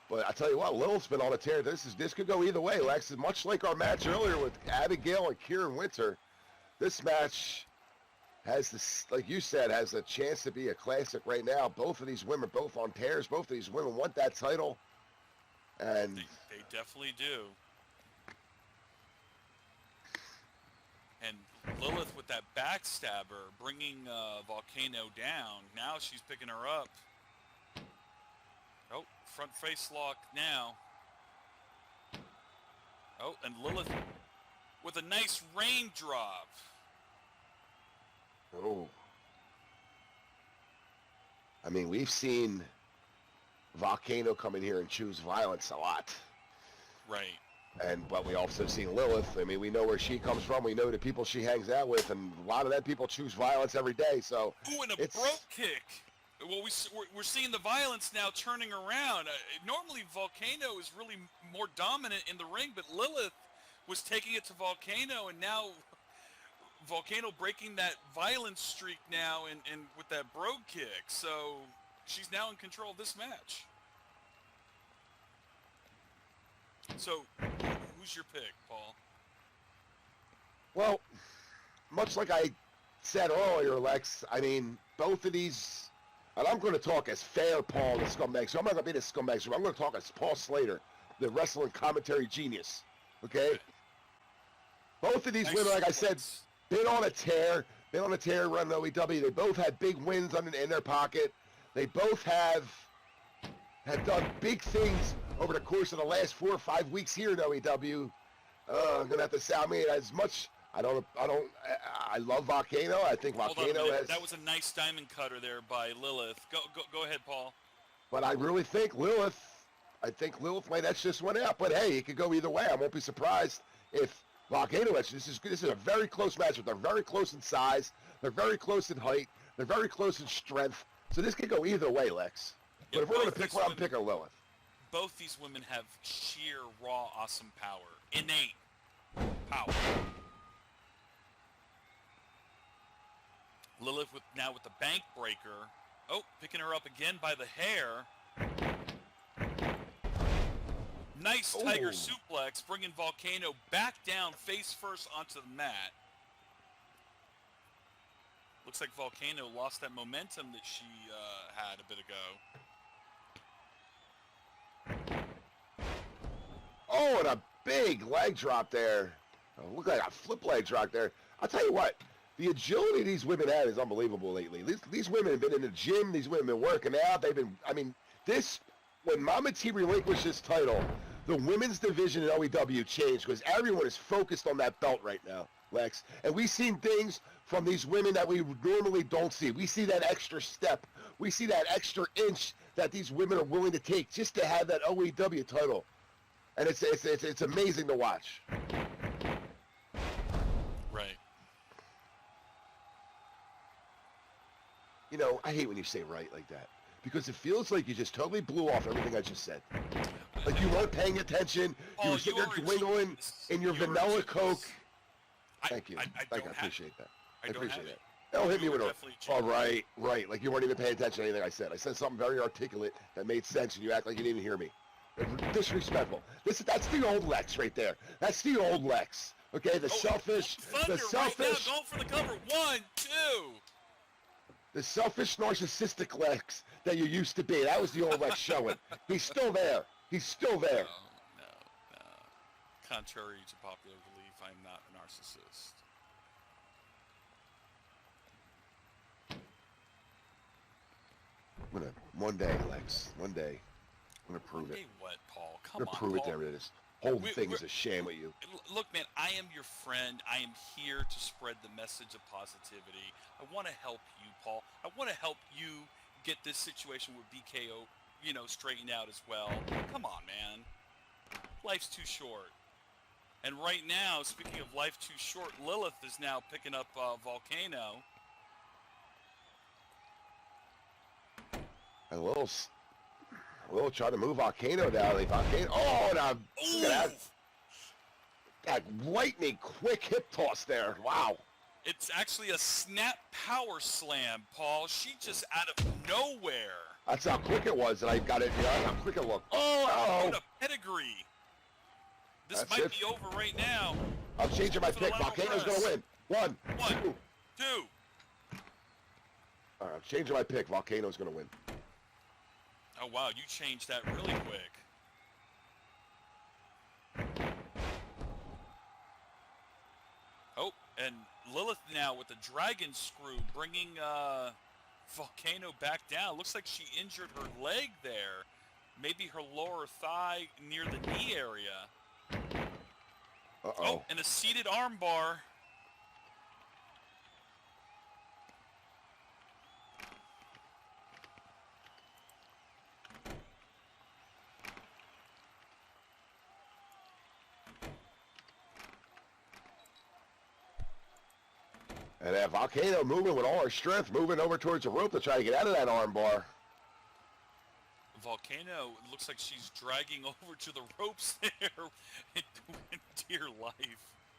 But I tell you what, Lilith's been on a tear. This could go either way, Lex. Much like our match earlier with Abigail and Kieran Winter, this match has this, like you said, has a chance to be a classic right now. Both of these women, both on tears. Both of these women want that title. And They definitely do. And Lilith with that backstabber, bringing Volcano down. Now she's picking her up. Oh, front face lock now. Oh, and Lilith with a nice raindrop. oh, I mean, we've seen Volcano come in here and choose violence a lot. Right. But we also seen Lilith. I mean, we know where she comes from. We know the people she hangs out with, and a lot of them people choose violence every day. So Ooh, and a it's broke kick. Well, we're seeing the violence now turning around. Normally, Volcano is really more dominant in the ring, but Lilith was taking it to Volcano, and now Volcano breaking that violence streak now and with that brogue kick. So she's now in control of this match. So who's your pick, Paul? Well, much like I said earlier, Lex, I mean, both of these, and I'm going to talk as fair Paul, the scumbag, so I'm not going to be the scumbag, so I'm going to talk as Paul Slater, the wrestling commentary genius, okay? Both of these women, like I said, been on a tear running OEW. They both had big wins in their pocket. They both have done big things over the course of the last 4 or 5 weeks here at OEW. I'm gonna have to say, I mean, as much I love Volcano. I think Hold on a Volcano minute. has. That was a nice diamond cutter there by Lilith. Go ahead, Paul. But I really think Lilith might etch this one out. But hey, it could go either way. I won't be surprised if Volcano, this is a very close matchup. They're very close in size. They're very close in height. They're very close in strength. So this could go either way, Lex. But Yeah, if we're going to both pick these one, I'm women- picking Lilith. Both these women have sheer, raw, awesome power. Innate power. Lilith now with the bank breaker. Oh, picking her up again by the hair. Nice tiger Ooh. suplex, bringing Volcano back down face first onto the mat. Looks like Volcano lost that momentum that she had a bit ago. Oh, and a big leg drop there. Oh, look like a flip leg drop there. I'll tell you what, the agility these women have is unbelievable lately. These women have been in the gym. These women have been working out. They've been, I mean, when Mama T relinquished this title, the women's division in OEW changed because everyone is focused on that belt right now, Lex. And we've seen things from these women that we normally don't see. We see that extra step. We see that extra inch that these women are willing to take just to have that OEW title. And it's amazing to watch. Right. You know, I hate when you say right like that because it feels like you just totally blew off everything I just said. Like you weren't paying attention. You were sitting there dwindling in your vanilla Coke. Thank you. I appreciate that. I appreciate that. Don't hit me with a, all right, right. Like you weren't even paying attention to anything I said. I said something very articulate that made sense, and you act like you didn't hear me. Disrespectful. That's the old Lex right there. That's the old Lex. Okay, the selfish, Thunder the selfish, right now, going for the cover. 1, 2. the selfish, narcissistic Lex that you used to be. That was the old Lex showing. He's still there. He's still there. No. Contrary to popular belief, I'm not a narcissist. One day, Lex. One day. I'm gonna prove it. Hey, what, Paul? I'm Come gonna on, prove it Paul. there. This whole thing is we're- a sham with you. Look, man, I am your friend. I am here to spread the message of positivity. I want to help you, Paul. I want to help you get this situation with BKO, straightened out as well. Come on, man. Life's too short. And right now, speaking of life too short, Lilith is now picking up Volcano. And Lil trying to move Volcano down. Volcano. Oh, now look at that lightning quick hip toss there. Wow. It's actually a snap power slam, Paul. She just out of nowhere. That's how quick it was, and I got it. How quick it looked. Oh. What a pedigree. This That's might it. be over right now. I'm changing my For the pick. level Volcano's press. gonna win. One, 1, 2. 2. All right, I'm changing my pick. Volcano's gonna win. Oh, wow, you changed that really quick. Oh, and Lilith now with the dragon screw, bringing Volcano back down. Looks like she injured her leg there. Maybe her lower thigh near the knee area. Uh-oh. Oh, and a seated armbar. And that Volcano moving with all her strength, moving over towards the rope to try to get out of that armbar. Volcano looks like she's dragging over to the ropes there in dear life.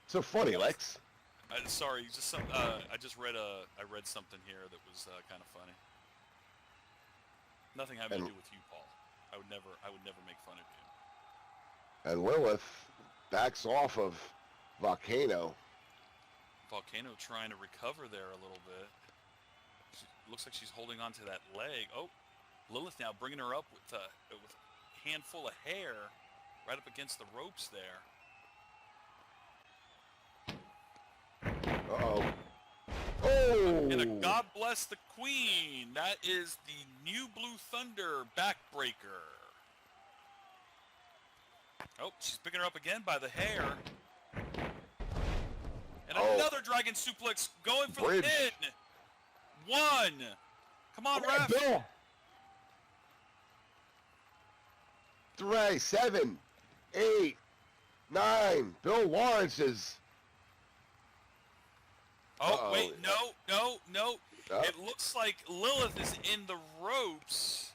So funny, Lex. Sorry, just some. I read something here that was kind of funny. Nothing having to do with you, Paul. I would never make fun of you. And Lilith backs off of Volcano. Volcano trying to recover there a little bit. Looks like she's holding on to that leg. Oh, Lilith now bringing her up with a handful of hair right up against the ropes there. Uh-oh. Oh! And a God bless the Queen. That is the new Blue Thunder backbreaker. Oh, she's picking her up again by the hair. And another dragon suplex going for Bridge. the pin. 1. Come on, ref. Bill. 3, 7, 8, 9. Bill Lawrence is... Oh, Uh-oh. wait, no. Oh. It looks like Lilith is in the ropes.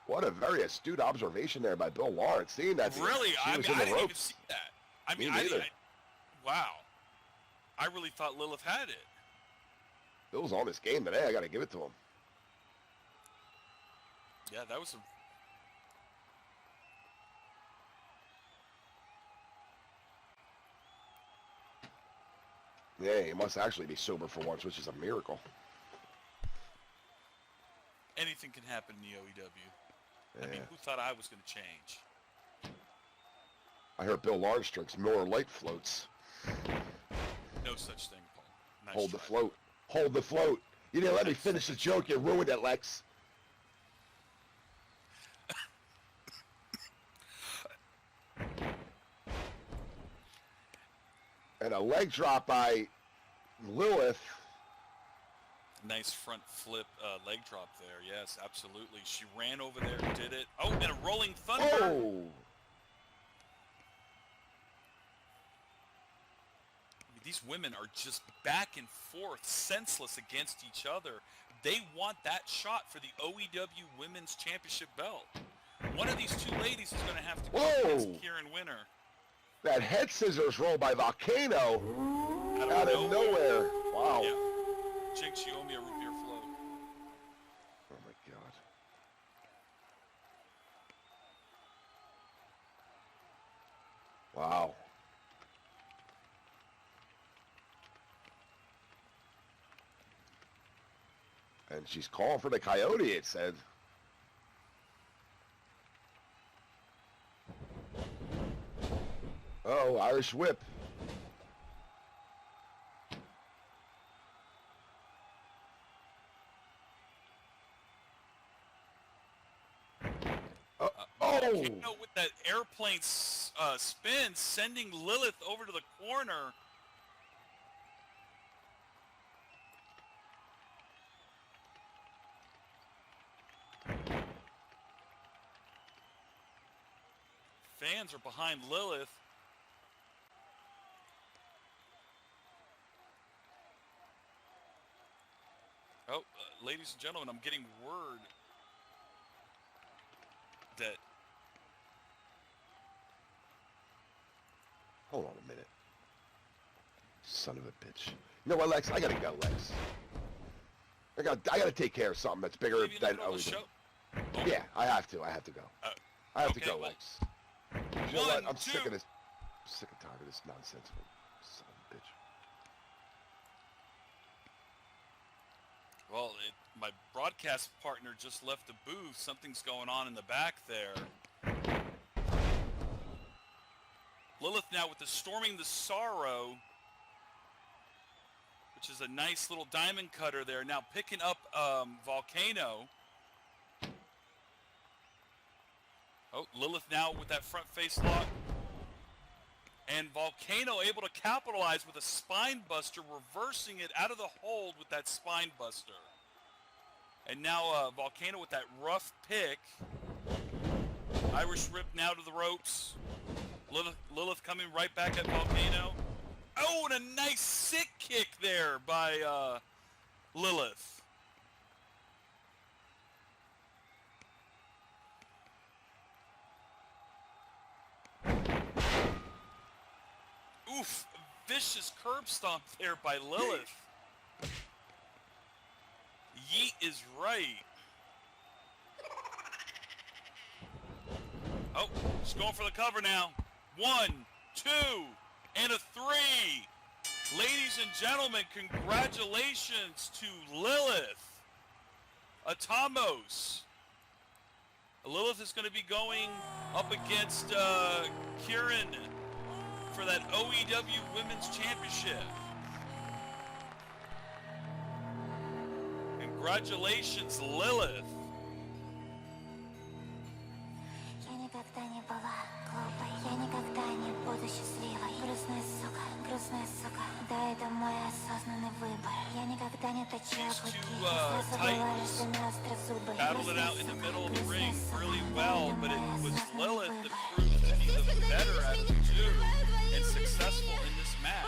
What a very astute observation there by Bill Lawrence, seeing that Really? she I was mean, in I the didn't even ropes. see that. I Me mean, neither. wow. I really thought Lilith had it. Bill's on his game today. I got to give it to him. Yeah, that was a... Yeah, he must actually be sober for once, which is a miracle. Anything can happen in the OEW. Yeah. I mean, who thought I was going to change? I heard Bill Lawrence drinks Miller Lite floats. No such thing, Paul. Nice Hold the try. float. Hold the float. You didn't let me finish the joke. You ruined it, Lex. And a leg drop by Lilith. Nice front flip leg drop there. Yes, absolutely. She ran over there, did it. Oh, and a rolling thunder. Oh! These women are just back and forth, senseless against each other. They want that shot for the OEW Women's Championship belt. One of these two ladies is going to have to go against Whoa! Kieran Winner. That head scissors roll by Volcano out of nowhere. Wow. Yeah. Jinx, you owe me a root beer float. Oh my God. Wow. And she's calling for the coyote, it said. Oh, Irish whip. Oh! Volcano with that airplane spin, sending Lilith over to the corner. Fans are behind Lilith. Oh, ladies and gentlemen, I'm getting word that... Hold on a minute. Son of a bitch. You know what, Lex? I gotta go, Lex. I gotta take care of something that's bigger Maybe in the than middle of the show. Oh, Yeah, I have to. I have to go. I have to okay, go, well, Lex. You know what? one, I'm sick two. of this. Sick and tired of this nonsense. Son of a bitch. Well, my broadcast partner just left the booth. Something's going on in the back there. Lilith now with the Storming the Sorrow, which is a nice little diamond cutter there. Now picking up Volcano. Oh, Lilith now with that front face lock. And Volcano able to capitalize with a spine buster, reversing it out of the hold with that spine buster. And now Volcano with that rough pick. Irish Rip now to the ropes. Lilith coming right back at Volcano. Oh, and a nice sick kick there by Lilith. Oof, vicious curb stomp there by Lilith. Yeet is right. Oh, she's going for the cover now. 1, 2, and a 3. Ladies and gentlemen, congratulations to Lilith Atamos. Lilith is going to be going up against Kieran for that OEW Women's Championship. Congratulations, Lilith. Я никогда не была глупой, я никогда не буду счастливой. Грустная сука, да, это мой осознанный выбор. Я никогда не точила These клыки, two я сразу была Titans рождена острозубой. battled it out in the middle of the ring really well, but it was Lilith that proved to be the better at of the two and successful in this match.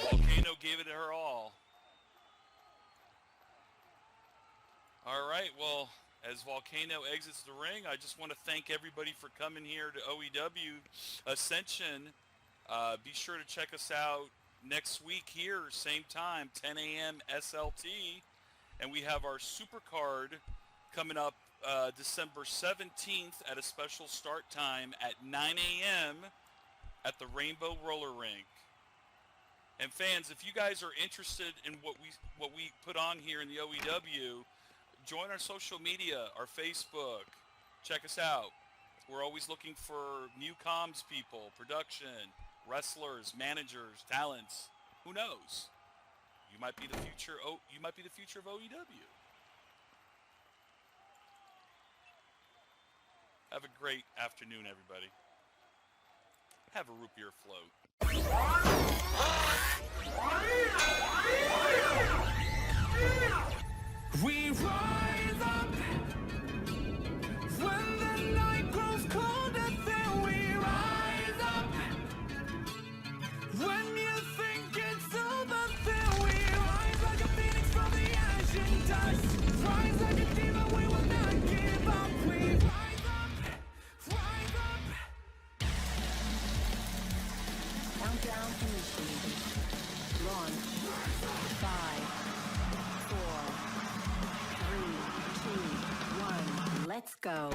Volcano gave it her all. All right, well, as Volcano exits the ring, I just want to thank everybody for coming here to OEW Ascension. Be sure to check us out next week here, same time, 10 a.m. SLT. And we have our super card coming up December 17th at a special start time at 9 a.m. at the Rainbow Roller Rink. And fans, if you guys are interested in what we put on here in the OEW, join our social media, our Facebook. Check us out. We're always looking for new comms people, production, wrestlers, managers, talents. Who knows? You might be the future. You might be the future of OEW. Have a great afternoon, everybody. Have a root beer float. We rise up when the night grows colder. Then we rise up when you think it's over. Then we rise like a phoenix from the ashen dust. Rise like a demon, we will not give up. We rise up, rise up. Countdown initiated. Launch. 5, 4, 3, 2, 1. Let's go.